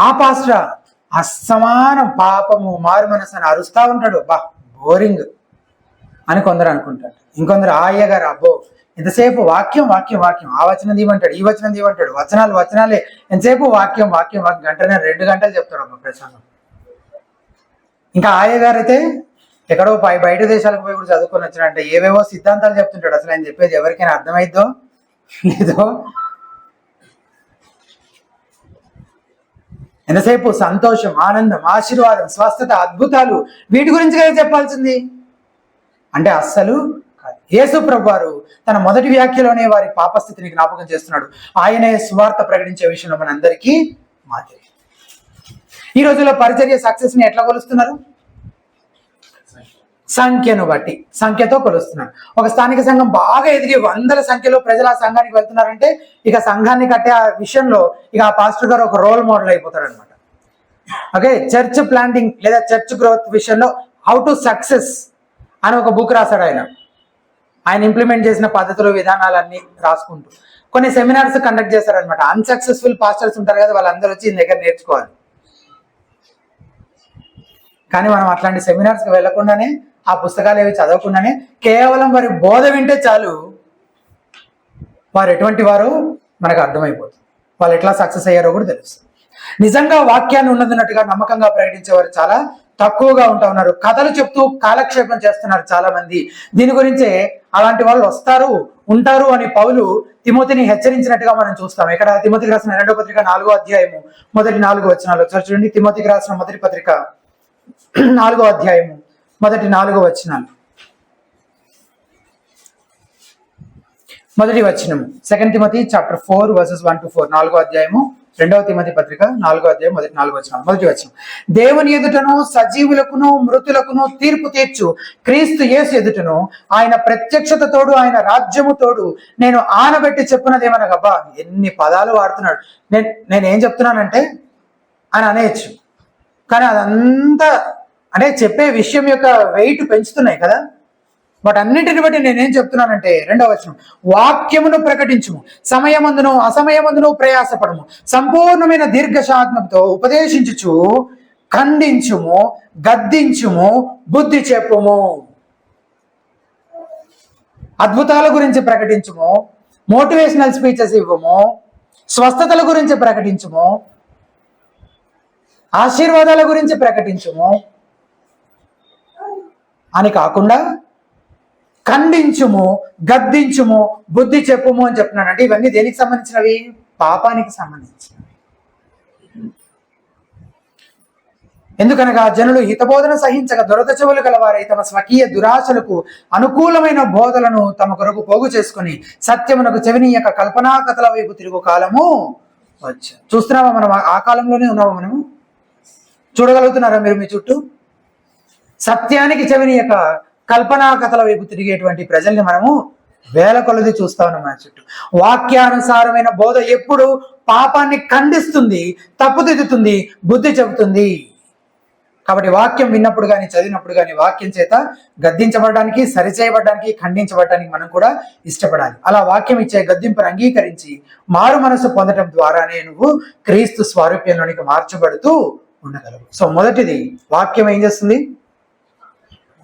ఆ పాస్టర్ అసమానం పాపము మారు మనసు అని అరుస్తా ఉంటాడు. బా బోరింగ్ అని కొందరు అనుకుంటారు. ఇంకొందరు అయ్య గారు అబ్బో ఎంతసేపు వాక్యం వాక్యం వాక్యం, ఆ వచనం దీవంటాడు, ఈ వచనం దీవంటాడు, వచనాలు వచనాలే, ఎంతసేపు వాక్యం వాక్యం వాక్యం, గంటనే 2 గంటలు చెప్తాడు అమ్మ ప్రసంగం. ఇంకా అయ్య గారు అయితే ఎక్కడో బయట దేశాలకు పోయి కూడా చదువుకొని వచ్చినట్టే ఏవేవో సిద్ధాంతాలు చెప్తుంటాడు. అసలు ఆయన చెప్పేది ఎవరికైనా అర్థమైద్దో లేదో. ఎంతసేపు సంతోషం, ఆనందం, ఆశీర్వాదం, స్వస్థత, అద్భుతాలు, వీటి గురించి కదా చెప్పాల్సింది అంటే అస్సలు కాదు. యేసుప్రభువు వారు తన మొదటి వ్యాఖ్యలోనే వారి పాపస్థితిని జ్ఞాపకం చేస్తున్నాడు. ఆయనే సువార్త ప్రకటించే విషయంలో మనందరికీ మాదిరి. ఈ రోజుల్లో పరిచర్య సక్సెస్ ని ఎట్లా కొలుస్తున్నారు? సంఖ్యను బట్టి, సంఖ్యతో కొలుస్తున్నారు. ఒక స్థానిక సంఘం బాగా ఎదిగి 100ల సంఖ్యలో ప్రజలు ఆ సంఘానికి వెళ్తున్నారంటే ఇక సంఘాన్ని కట్టే ఆ విషయంలో ఇక ఆ పాస్టర్ గారు ఒక రోల్ మోడల్ అయిపోతాడు అనమాట. ఓకే, చర్చ్ ప్లాంటింగ్ లేదా చర్చ్ గ్రోత్ విషయంలో హౌ టు సక్సెస్ అని ఒక బుక్ రాశాడు ఆయన ఇంప్లిమెంట్ చేసిన పద్ధతులు, విధానాలన్నీ రాసుకుంటూ కొన్ని సెమినార్స్ కండక్ట్ చేశారనమాట. అన్సక్సెస్ఫుల్ పాస్టర్స్ ఉంటారు కదా, వాళ్ళందరూ వచ్చి ఈయన దగ్గర నేర్చుకోవాలి. కానీ మనం అట్లాంటి సెమినార్స్కి వెళ్లకుండానే, ఆ పుస్తకాలు ఏవి చదవకుండానే కేవలం వారి బోధ వింటే చాలు వారు ఎటువంటి వారు మనకు అర్థమైపోతుంది. వాళ్ళు ఎట్లా సక్సెస్ అయ్యారో కూడా తెలుస్తుంది. నిజంగా వాక్యాన్ని ఉన్నదిన్నట్టుగా నమ్మకంగా ప్రకటించేవారు చాలా తక్కువగా ఉన్నారు. కథలు చెప్తూ కాలక్షేపం చేస్తున్నారు చాలా మంది. దీని గురించే అలాంటి వాళ్ళు వస్తారు, ఉంటారు అని పౌలు తిమోతిని హెచ్చరించినట్టుగా మనం చూస్తాం. ఇక్కడ తిమోతికి రాసిన 2వ పత్రిక 4వ అధ్యాయము మొదటి 4 వచనాలు చూడండి. తిమోతికి రాసిన మొదటి పత్రిక 4వ అధ్యాయము మొదటి 4 వచనాలు. మొదటి వచనము 2 తిమోతి చాప్టర్ 4 వర్సెస్ 1 to 4. 4వ అధ్యాయము 2వ తిమోతి పత్రిక 4వ అధ్యాయం మొదటి 4 వచనాలు. మొదటి వచనం, దేవుని ఎదుటను సజీవులకును మృతులకును తీర్పు తీర్చు క్రీస్తు యేసు ఎదుటను ఆయన ప్రత్యక్షత తోడు ఆయన రాజ్యము తోడు నేను ఆనబెట్టి చెప్పున్నదేమనగబ్బా. ఎన్ని పదాలు వాడుతున్నాడు. నేనేం చెప్తున్నానంటే అని అనేయచ్చు, కానీ అదంతా అంటే చెప్పే విషయం యొక్క వెయిట్ పెంచుతున్నాయి కదా. వాటన్నిటిని బట్టి నేనేం చెప్తున్నానంటే 2వ వచనం, వాక్యమును ప్రకటించుము, సమయమందును అసమయమందును ప్రయాసపడము, సంపూర్ణమైన దీర్ఘశాంతంతో ఉపదేశించుచు ఖండించుము, గద్దించుము, బుద్ధి చెప్పుము. అద్భుతాల గురించి ప్రకటించుము, మోటివేషనల్ స్పీచెస్ ఇవ్వము, స్వస్థతల గురించి ప్రకటించుము, ఆశీర్వాదాల గురించి ప్రకటించుము అని కాకుండా ఖండించుము, గద్దించుము, బుద్ధి చెప్పుము అని చెప్తున్నాడు. అంటే ఇవన్నీ దేనికి సంబంధించినవి? పాపానికి సంబంధించినవి. ఎందుకనగా జనులు హితబోధన సహించక దురద చెవులు గలవారై తమ స్వకీయ దురాశలకు అనుకూలమైన బోధలను తమ కొరకు పోగు చేసుకుని సత్యమునకు చెవినీయక కల్పనా కథల వైపు తిరుగు కాలము వచ్చాను. చూస్తున్నామా మనం? ఆ కాలంలోనే ఉన్నామా మనము? చూడగలుగుతున్నారా మీరు మీ చుట్టూ? సత్యానికి చెవినియక కల్పనా కథల వైపు తిరిగేటువంటి ప్రజల్ని మనము వేల కొలది చూస్తా ఉన్నాం మన చుట్టూ. వాక్యానుసారమైన బోధ ఎప్పుడు పాపాన్ని ఖండిస్తుంది, తప్పుదిద్దుతుంది, బుద్ధి చెబుతుంది. కాబట్టి వాక్యం విన్నప్పుడు కానీ చదివినప్పుడు కానీ వాక్యం చేత గద్దించబడడానికి, సరిచేయబడడానికి, ఖండించబడడానికి మనం కూడా ఇష్టపడాలి. అలా వాక్యం ఇచ్చే గద్దింపును అంగీకరించి మారు మనసు పొందడం ద్వారానే నువ్వు క్రీస్తు స్వారూప్యంలోనికి మార్చబడుతూ ఉండగలవు. సో మొదటిది, వాక్యం ఏం చేస్తుంది?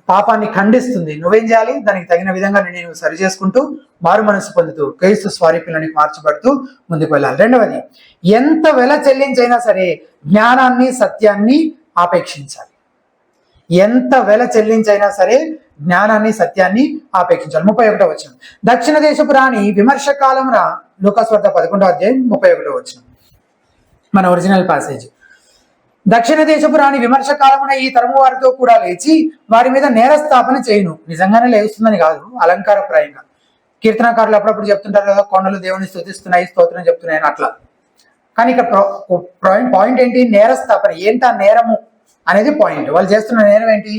పాపాన్ని ఖండిస్తుంది. నువ్వేం చేయాలి? దానికి తగిన విధంగా నేను సరి చేసుకుంటూ మారు మనసు పొందుతూ క్రీస్తు స్వారూప్యంలోనికి మార్చబడుతూ ముందుకు వెళ్ళాలి. రెండవది, ఎంత వెల చెల్లించైనా సరే జ్ఞానాన్ని, సత్యాన్ని ఆపేక్షించాలి. ఎంత వెల చెల్లించైనా సరే జ్ఞానాన్ని, సత్యాన్ని ఆపేక్షించాలి. 31వ వచనం, దక్షిణ దేశపు రాణి విమర్శ కాలమున, లూకాసు వార్త 11వ అధ్యాయం 31వ వచనం మన ఒరిజినల్ ప్యాసేజ్. దక్షిణ దేశపు రాణి విమర్శ కాలమున ఈ తరము వారితో కూడా లేచి వారి మీద నేరస్థాపన చేయును. నిజంగానే లేస్తుందని కాదు, అలంకారప్రాయంగా. కీర్తనకారులు అప్పుడప్పుడు చెప్తుంటారు కదా, కొండలు దేవుని స్తుతిస్తున్నాయి, స్తోత్రం చెప్తున్నాయి అని అట్లా. కానీ ఇక్కడ పాయింట్ ఏంటి? నేరస్థాపన. ఏంటి ఆ నేరము అనేది పాయింట్. వాళ్ళు చేస్తున్న నేరం ఏంటి?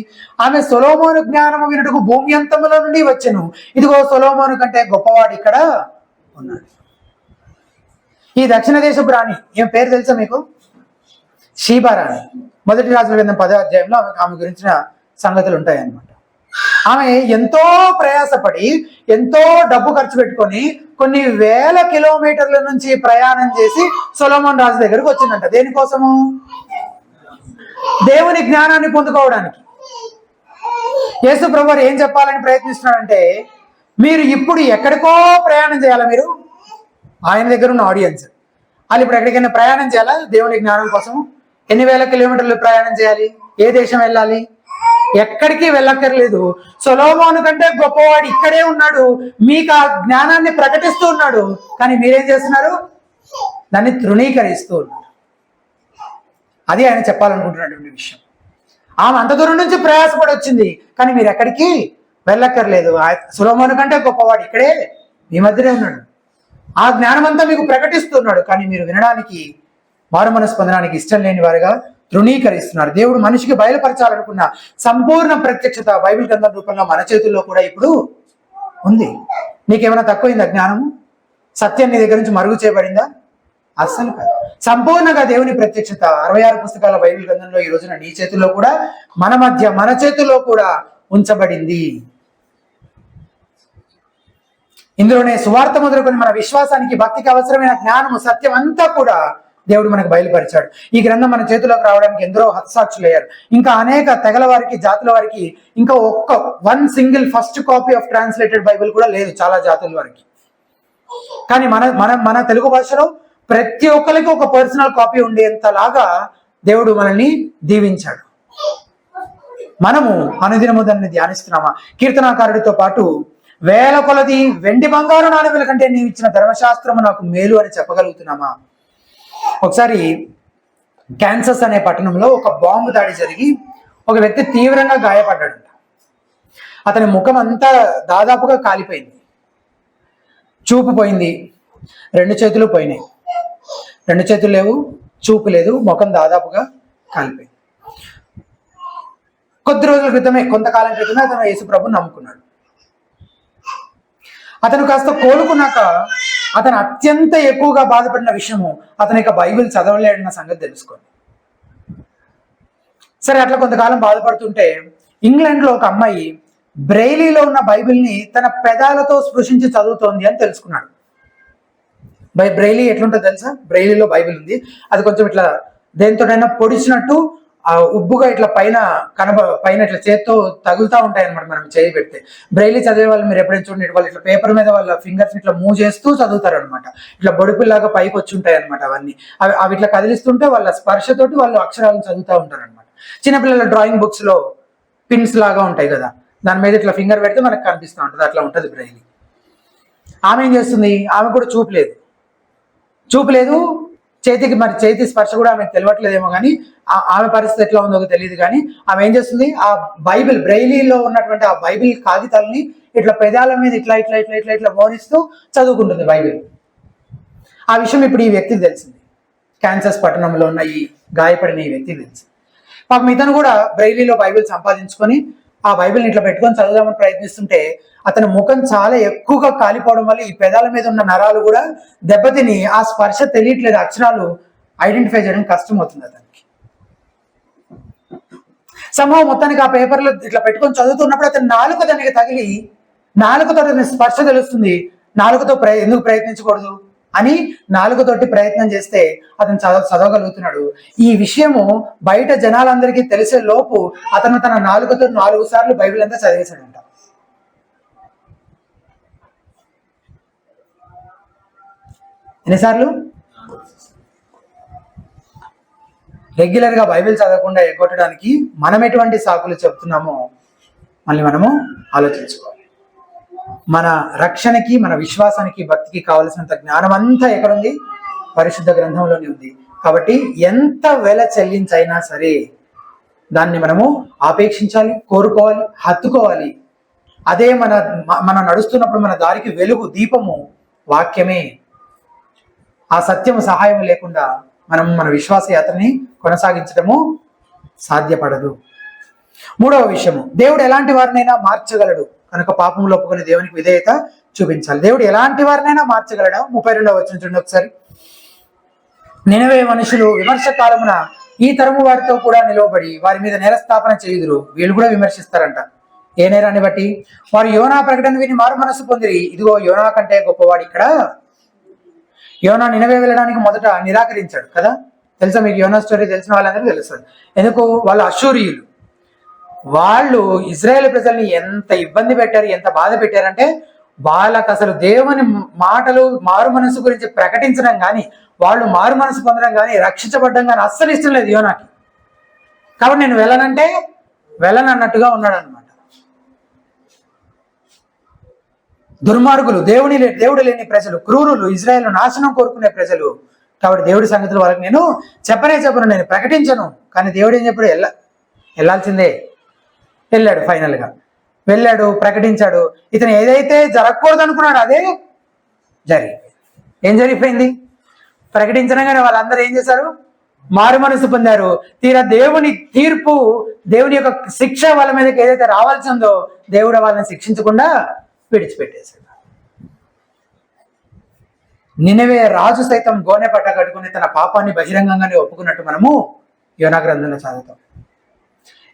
ఆమె సొలొమోను జ్ఞానము వినుటకు భూమి అంతముల నుండి వచ్చెను. ఇదిగో సొలొమోను కంటే గొప్పవాడు ఇక్కడ ఉన్నాడు. ఈ దక్షిణ దేశపు రాణి ఏం పేరు తెలుసా మీకు? షీబారాణి. మొదటి రాజుల గ్రంథం 10వ అధ్యాయంలో ఆమె గురించిన సంగతులు ఉంటాయన్నమాట. ఆమె ఎంతో ప్రయాసపడి, ఎంతో డబ్బు ఖర్చు పెట్టుకొని కొన్ని వేల కిలోమీటర్ల నుంచి ప్రయాణం చేసి సొలొమోన్ రాజు దగ్గరకు వచ్చిందంట. దేనికోసము? దేవుని జ్ఞానాన్ని పొందుకోవడానికి. యేసు ప్రభువు ఏం చెప్పాలని ప్రయత్నిస్తున్నాడంటే, మీరు ఇప్పుడు ఎక్కడికో ప్రయాణం చేయాలా? మీరు ఆయన దగ్గర ఉన్న ఆడియన్స్ వాళ్ళు ఇప్పుడు ఎక్కడికైనా ప్రయాణం చేయాలా దేవుని జ్ఞానం కోసం? ఎన్ని వేల కిలోమీటర్లు ప్రయాణం చేయాలి? ఏ దేశం వెళ్ళాలి? ఎక్కడికి వెళ్ళక్కర్లేదు. సొలొమోను కంటే గొప్పవాడు ఇక్కడే ఉన్నాడు, మీకు ఆ జ్ఞానాన్ని ప్రకటిస్తూ ఉన్నాడు. కానీ మీరేం చేస్తున్నారు? దాన్ని తృణీకరిస్తూ ఉన్నారు. అది ఆయన చెప్పాలనుకుంటున్నటువంటి విషయం. ఆమె అంత దూరం నుంచి ప్రయాసపడి వచ్చింది, కానీ మీరు ఎక్కడికి వెళ్ళక్కర్లేదు. సొలొమోను కంటే గొప్పవాడు ఇక్కడే మీ మధ్యనే ఉన్నాడు. ఆ జ్ఞానం అంతా మీకు ప్రకటిస్తున్నాడు, కానీ మీరు వినడానికి, మారు మనసు పొందడానికి ఇష్టం లేని వారుగా తృణీకరిస్తున్నారు. దేవుడు మనిషికి బయలుపరచాలనుకున్న సంపూర్ణ ప్రత్యక్షత బైబిల్ గ్రంథం రూపంలో మన చేతుల్లో కూడా ఇప్పుడు ఉంది. నీకేమైనా తక్కువైందా జ్ఞానము? సత్యం నీ దగ్గర నుంచి మరుగు చేయబడిందా? అస్సలు కాదు. సంపూర్ణంగా దేవుని ప్రత్యక్షత 66 పుస్తకాల బైబిల్ గ్రంథంలో ఈ రోజున నీ చేతుల్లో కూడా, మన మధ్య, మన చేతుల్లో కూడా ఉంచబడింది. ఇందులోనే సువార్త మొదలుకొని మన విశ్వాసానికి, భక్తికి అవసరమైన జ్ఞానము, సత్యం అంతా కూడా దేవుడు మనకు బయలుపరిచాడు. ఈ గ్రంథం మన చేతిలోకి రావడానికి ఎందరో హతసాక్షులు అయ్యారు. ఇంకా అనేక తెగల వారికి, జాతుల వారికి ఇంకా one single first copy of translated Bible కూడా లేదు చాలా జాతుల వారికి. కానీ మన తెలుగు భాషలో ప్రతి ఒక్కరికి ఒక పర్సనల్ కాపీ ఉండేంతలాగా దేవుడు మనల్ని దీవించాడు. మనము అనుదినము దాన్ని ధ్యానిస్తున్నామా? కీర్తనాకారుడితో పాటు వేల కొలది వెండి బంగారు నాణెముల కంటే నీవు ఇచ్చిన ధర్మశాస్త్రము నాకు మేలు అని చెప్పగలుగుతున్నామా? ఒకసారి క్యాన్సస్ అనే పట్టణంలో ఒక బాంబు దాడి జరిగి ఒక వ్యక్తి తీవ్రంగా గాయపడ్డాడు. అతని ముఖం అంతా దాదాపుగా కాలిపోయింది, చూపు పోయింది, 2 చేతులు పోయినాయి. 2 చేతులు లేవు, చూపు లేదు, ముఖం దాదాపుగా కాలిపోయింది. కొద్ది రోజుల క్రితమే, కొంతకాలం క్రితమే అతను యేసు ప్రభువుని నమ్ముకున్నాడు. అతను కాస్త కోలుకున్నాక అతను అత్యంత ఎక్కువగా బాధపడిన విషయము అతను ఇక బైబిల్ చదవలేడన్న సంగతి తెలుసుకోండి. సరే, అట్లా కొంతకాలం బాధపడుతుంటే ఇంగ్లాండ్లో ఒక అమ్మాయి బ్రెయిలీలో ఉన్న బైబిల్ని తన పెదాలతో స్పృశించి చదువుతోంది అని తెలుసుకున్నాడు. బ్రెయిలీ ఎట్లుంటుందో తెలుసా? బ్రెయిలీలో బైబిల్ ఉంది, అది కొంచెం ఇట్లా దేనితోనైనా పొడిచినట్టు ఉబ్బుగా ఇట్లా పైన ఇట్లా చేత్తో తగులుతూ ఉంటాయి అనమాట మనం చేయి పెడితే. బ్రెయిలీ చదివే వాళ్ళు మీరు ఎప్పుడైనా చూడండి, వాళ్ళు ఇట్లా పేపర్ మీద వాళ్ళ ఫింగర్స్ ఇట్లా మూవ్ చేస్తూ చదువుతారు అనమాట. ఇట్లా బొడుపుల్లాగా పైకి వచ్చి ఉంటాయి అనమాట అవన్నీ. అవి ఇట్లా కదిలిస్తుంటే వాళ్ళ స్పర్శతోటి వాళ్ళు అక్షరాలను చదువుతూ ఉంటారు అనమాట. చిన్నపిల్లల డ్రాయింగ్ బుక్స్ లో పిన్స్ లాగా ఉంటాయి కదా, దాని మీద ఇట్లా ఫింగర్ పెడితే మనకు కనిపిస్తూ ఉంటుంది, అట్లా ఉంటుంది బ్రెయిలీ. ఆమె ఏం చేస్తుంది? ఆమె కూడా చూపు లేదు, చేతి స్పర్శ కూడా ఆమెకు తెలియట్లేదేమో, కానీ ఆమె పరిస్థితి ఎట్లా ఉందో తెలియదు. కానీ ఆమె ఏం చేస్తుంది? ఆ బైబిల్, బ్రెయిలీలో ఉన్నటువంటి ఆ బైబిల్ కాగితాలని ఇట్లా పెదాల మీద ఇట్లా ఇట్లా ఇట్లా ఇట్లా ఇట్లా మోనిస్తూ చదువుకుంటుంది బైబిల్. ఆ విషయం ఇప్పుడు ఈ వ్యక్తికి తెలిసింది. క్యాన్సస్ పట్టణంలో ఉన్న ఈ గాయపడిన ఈ వ్యక్తి తెలుసు. పాపం ఇతను కూడా బ్రైలీలో బైబిల్ సంపాదించుకొని ఆ బైబిల్ని ఇట్లా పెట్టుకొని చదవదామని ప్రయత్నిస్తుంటే అతని ముఖం చాలా ఎక్కువగా కాలిపోవడం వల్ల ఈ పెదాల మీద ఉన్న నరాలు కూడా దెబ్బతిని ఆ స్పర్శ తెలియట్లేదు, అక్షరాలు ఐడెంటిఫై చేయడం కష్టం అవుతుంది అతనికి. సమూహం మొత్తానికి ఆ పేపర్లో ఇట్లా పెట్టుకొని చదువుతున్నప్పుడు అతని నాలుక దానికి తగిలి నాలుకతో అతని స్పర్శ తెలుస్తుంది. నాలుకతో ఎందుకు ప్రయత్నించకూడదు అని నాలుకతోటి ప్రయత్నం చేస్తే అతను చదవగలుగుతున్నాడు. ఈ విషయము బయట జనాలందరికీ తెలిసే లోపు అతను తన నాలుకతో 4 సార్లు బైబిల్ అంతా చదివేశాడంట. ఎన్నిసార్లు? రెగ్యులర్ గా బైబిల్ చదవకుండా ఎగ్గొట్టడానికి మనం ఎటువంటి సాకులు చెప్తున్నామో మళ్ళీ మనము ఆలోచించుకోవాలి. మన రక్షణకి, మన విశ్వాసానికి, భక్తికి కావలసినంత జ్ఞానం అంతా ఎక్కడుంది? పరిశుద్ధ గ్రంథంలోనే ఉంది. కాబట్టి ఎంత వెల చెల్లించైనా సరే దాన్ని మనము ఆపేక్షించాలి, కోరుకోవాలి, హత్తుకోవాలి. అదే మన నడుస్తున్నప్పుడు మన దారికి వెలుగు, దీపము వాక్యమే. ఆ సత్యము సహాయం లేకుండా మనం మన విశ్వాస యాత్రని కొనసాగించడము సాధ్యపడదు. 3వ విషయము, దేవుడు ఎలాంటి వారినైనా మార్చగలడు కనుక పాపములు ఒప్పుకొని దేవునికి విధేయత చూపించాలి. దేవుడు ఎలాంటి వారినైనా మార్చగలడా? 32వ వచనం చూడండి ఒకసారి. నినవే మనుషులు విమర్శ కాలమున ఈ తరము వారితో కూడా నిలవబడి వారి మీద నేరస్థాపన చేయుదురు. వీళ్ళు కూడా విమర్శిస్తారంట. ఏ నేరాన్ని బట్టి? వారు యోనా ప్రకటన విని మారు మనస్సు పొందిరి. ఇదిగో యోనా కంటే గొప్పవాడు ఇక్కడ. యోనా నినవే వెళ్ళడానికి మొదట నిరాకరించాడు కదా. తెలుసా మీకు? యోనా స్టోరీ తెలిసిన వాళ్ళందరికీ తెలుస్తుంది. ఎందుకు? వాళ్ళు అశూరియులు. వాళ్ళు ఇజ్రాయేల్ ప్రజల్ని ఎంత ఇబ్బంది పెట్టారు, ఎంత బాధ పెట్టారంటే వాళ్ళకు అసలు దేవుని మాటలు, మారు మనసు గురించి ప్రకటించడం కానీ, వాళ్ళు మారు మనసు పొందడం కానీ, రక్షించబడ్డం కానీ అస్సలు ఇష్టం లేదు యోనాకి. కాబట్టి నేను వెళ్ళనంటే వెళ్ళనన్నట్టుగా ఉన్నాడు అనమాట. దుర్మార్గులు, దేవుడు లేని ప్రజలు, క్రూరులు, ఇజ్రాయేల్ నాశనం కోరుకునే ప్రజలు. కాబట్టి దేవుడి సంగతులు వాళ్ళకి నేను చెప్పను, నేను ప్రకటించను. కానీ దేవుడు ఏం చెప్పాడు? వెళ్ళాల్సిందే. వెళ్ళాడు. ఫైనల్ గా వెళ్ళాడు, ప్రకటించాడు. ఇతను ఏదైతే జరగకూడదు అనుకున్నాడు అదే జరిగిపోయింది. ఏం జరిగిపోయింది? ప్రకటించగానే వాళ్ళందరూ ఏం చేశారు? మారు మనసు పొందారు. తీరా దేవుని తీర్పు, దేవుని యొక్క శిక్ష వాళ్ళ మీదకి ఏదైతే రావాల్సి ఉందో దేవుడు వాళ్ళని శిక్షించకుండా విడిచిపెట్టేశాడు. నినవే రాజు సైతం గోనె పట్ట కట్టుకుని తన పాపాన్ని బహిరంగంగానే ఒప్పుకున్నట్టు మనము యోనా గ్రంథంలో చదువుతాం.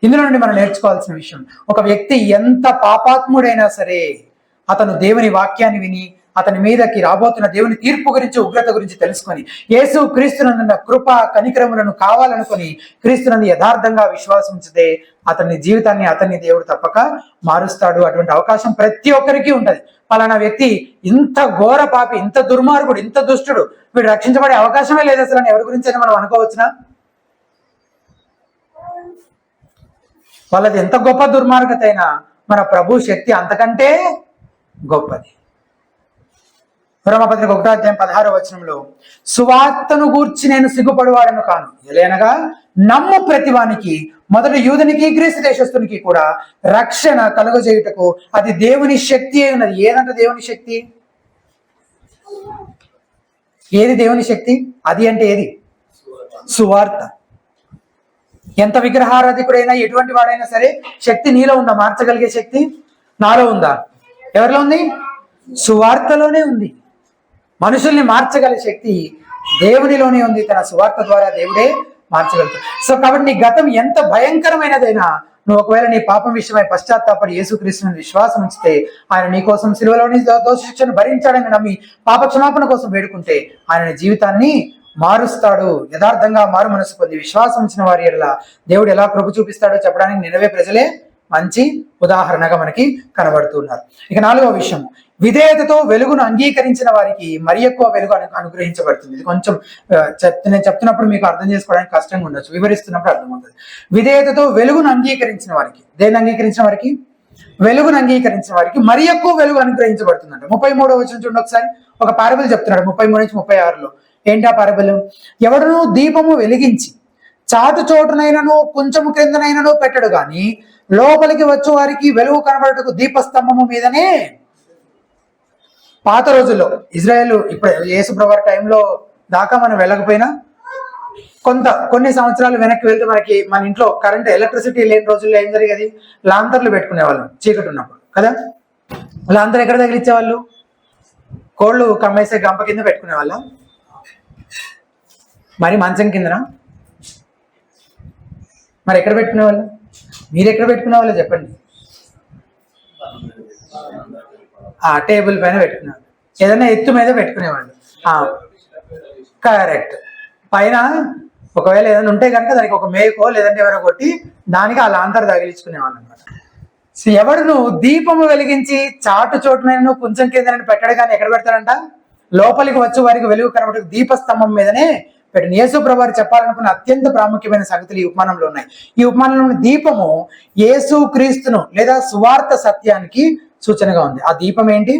ఇందులో నుండి మనం నేర్చుకోవాల్సిన విషయం, ఒక వ్యక్తి ఎంత పాపాత్ముడైనా సరే అతను దేవుని వాక్యాన్ని విని అతని మీదకి రాబోతున్న దేవుని తీర్పు గురించి, ఉగ్రత గురించి తెలుసుకొని యేసు క్రీస్తునందున్న కృప కనికరములను కావాలనుకొని క్రీస్తునందు యథార్థంగా విశ్వాసం ఉంచితే అతని జీవితాన్ని, అతన్ని దేవుడు తప్పక మారుస్తాడు. అటువంటి అవకాశం ప్రతి ఒక్కరికి ఉంటది. పలానా వ్యక్తి ఇంత ఘోర పాపి, ఇంత దుర్మార్గుడు, ఇంత దుష్టుడు, వీడు రక్షించబడే అవకాశమే లేదు అసలు అని ఎవరి గురించి మనం అనుకోవచ్చునా? వాళ్ళది ఎంత గొప్ప దుర్మార్గత అయినా మన ప్రభు శక్తి అంతకంటే గొప్పది. రోమపత్రిక 1వ అధ్యాయం 16వ వచనంలో, సువార్తను గూర్చి నేను సిగ్గుపడువాడను కాను, ఎలయనగా నమ్ము ప్రతివానికి, మొదట యూదునికి గ్రీసు దేశస్తునికి కూడా రక్షణ కలుగజేయుటకు అది దేవుని శక్తి అయి ఉన్నది. ఏదంటే దేవుని శక్తి? ఏది దేవుని శక్తి? అది అంటే ఏది? సువార్త. ఎంత విగ్రహారాధికుడైనా, ఎటువంటి వాడైనా సరే శక్తి నీలో ఉందా? మార్చగలిగే శక్తి నాలో ఉందా? ఎవరిలో ఉంది? సువార్తలోనే ఉంది. మనుషుల్ని మార్చగల శక్తి దేవునిలోనే ఉంది. తన సువార్త ద్వారా దేవుడే మార్చగలుగుతాడు. సో కాబట్టి నీ గతం ఎంత భయంకరమైనదైనా, నువ్వు ఒకవేళ నీ పాపం విషయమై పశ్చాత్తాపడి యేసుక్రీస్తుని విశ్వాసం ఉంచితే, ఆయన నీ కోసం సిలువలోని దోష శిక్షను భరించాడని నమ్మి పాప క్షమాపణ కోసం వేడుకుంటే ఆయన జీవితాన్ని మారుస్తాడు. యథార్థంగా మారు మనసు పొంది విశ్వాసం ఉంచిన వారి ఎడల దేవుడు ఎలా కృప చూపిస్తాడో చెప్పడానికి నినవే ప్రజలే మంచి ఉదాహరణగా మనకి కనబడుతున్నారు. ఇక 4వ విషయం, విధేయతతో వెలుగును అంగీకరించిన వారికి మరి ఎక్కువ వెలుగు అనుగ్రహించబడుతుంది. ఇది కొంచెం నేను చెప్తున్నప్పుడు మీకు అర్థం చేసుకోవడానికి కష్టంగా ఉండొచ్చు, వివరిస్తున్నప్పుడు అర్థమవుతుంది. విధేయతతో వెలుగును అంగీకరించిన వారికి, దేన్ని అంగీకరించిన వారికి? వెలుగును అంగీకరించిన వారికి మరి ఎక్కువ వెలుగు అనుగ్రహించబడుతుందంట. 33వ వచనం చూడండి ఒకసారి. ఒక పారబుల్ చెప్తున్నాడు 33 నుంచి 36లో. ఏంటి ఆ పారబుల్? ఎవడును దీపము వెలిగించి చాటు చోటునైనను కొంచెము క్రిందనైనను పెట్టడు గాని లోపలికి వచ్చే వారికి వెలుగు కనబడటకు దీపస్తంభము మీదనే. పాత రోజుల్లో ఇజ్రాయేల్, ఇప్పుడు యేసుప్రభు టైంలో దాకా మనం వెళ్ళకపోయినా కొన్ని సంవత్సరాలు వెనక్కి వెళ్తే మనకి మన ఇంట్లో కరెంట్ ఎలక్ట్రిసిటీ లేని రోజుల్లో ఏం జరిగేది, లాంతర్లు పెట్టుకునే వాళ్ళం చీకటి ఉన్నప్పుడు కదా. లాంతర్ ఎక్కడ తగిలించేవాళ్ళు, కోళ్ళు కమ్మేసే గంప కింద పెట్టుకునే వాళ్ళ, మరి మంచం కిందన, మరి ఎక్కడ పెట్టుకునే వాళ్ళు, మీరు ఎక్కడ పెట్టుకునే వాళ్ళు చెప్పండి. టేబుల్ పైన పెట్టుకునేవాళ్ళు, ఏదైనా ఎత్తు మీద పెట్టుకునేవాళ్ళు. కరెక్ట్. పైన ఒకవేళ ఏదైనా ఉంటే కనుక దానికి ఒక మేకో లేదంటే ఎవరో కొట్టి దానికి ఆ లాంతర్ తగిలించుకునేవాళ్ళు అనమాట. సో ఎవడును దీపము వెలిగించి చాటు చోటు మీద కొంచెం కింద పెట్టడు కానీ ఎక్కడ పెడతాడంట, లోపలికి వచ్చే వారికి వెలుగు కనబడే దీపస్తంభం మీదనే పెట్టిన. యేసు ప్రభువారు చెప్పాలనుకున్న అత్యంత ప్రాముఖ్యమైన సంగతులు ఈ ఉపమానంలో ఉన్నాయి. ఈ ఉపమానంలోని దీపము యేసు క్రీస్తును లేదా సువార్త సత్యానికి సూచనగా ఉంది. ఆ దీపం ఏంటి,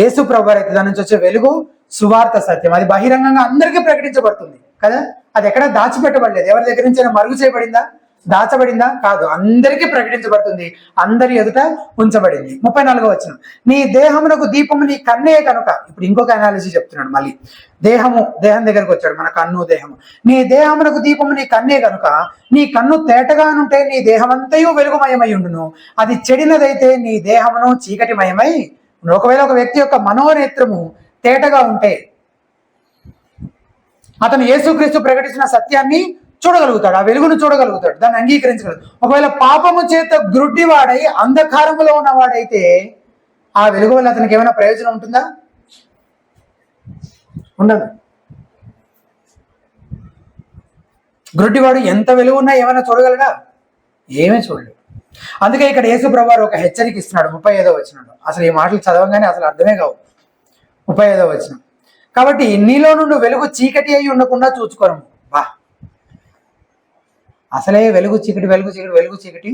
యేసు ప్రభువారు అయితే దాని నుంచి వచ్చే వెలుగు సువార్త సత్యం. అది బహిరంగంగా అందరికీ ప్రకటించబడుతుంది కదా. అది ఎక్కడ దాచిపెట్టబడలేదు, ఎవరి దగ్గర నుంచి మరుగు చేయబడిందా, దాచబడిందా, కాదు, అందరికీ ప్రకటించబడుతుంది, అందరి ఎదుట ఉంచబడింది. 34వ వచనం, నీ దేహమునకు దీపము నీ కన్నే కనుక. ఇప్పుడు ఇంకొక అనాలిసిస్ చెప్తున్నాడు మళ్ళీ. దేహం దగ్గరకు వచ్చాడు, మన కన్ను దేహము. నీ దేహమునకు దీపము నీ కన్నే కనుక, నీ కన్ను తేటగానుంటే నీ దేహమంతయు వెలుగుమయమై ఉండును, అది చెడినదైతే నీ దేహమును చీకటిమయమై. ఒకవేళ ఒక వ్యక్తి యొక్క మనోనేత్రము తేటగా ఉంటే అతను యేసుక్రీస్తు ప్రకటించిన సత్యాన్ని చూడగలుగుతాడు, ఆ వెలుగును చూడగలుగుతాడు, దాన్ని అంగీకరించగలుగుతాడు. ఒకవేళ పాపము చేత గ్రుడ్డివాడై అంధకారములో ఉన్నవాడైతే ఆ వెలుగు వల్ల అతనికి ఏమైనా ప్రయోజనం ఉంటుందా, ఉండదు. గ్రుడ్డివాడు ఎంత వెలుగు ఉన్నా ఏమైనా చూడగలడా, ఏమీ చూడలేడు. అందుకే ఇక్కడ యేసు ప్రభువారు ఒక హెచ్చరిక ఇస్తున్నాడు 35వ వచనంలో. అసలు ఈ మాటలు చదవగానే అసలు అర్థమే కావు. 35వ వచనం, కాబట్టి నీలో నుండి వెలుగు చీకటి అయి ఉండకుండా చూసుకోను. బా, అసలే వెలుగు చీకటి వెలుగు చీకటి వెలుగు చీకటి,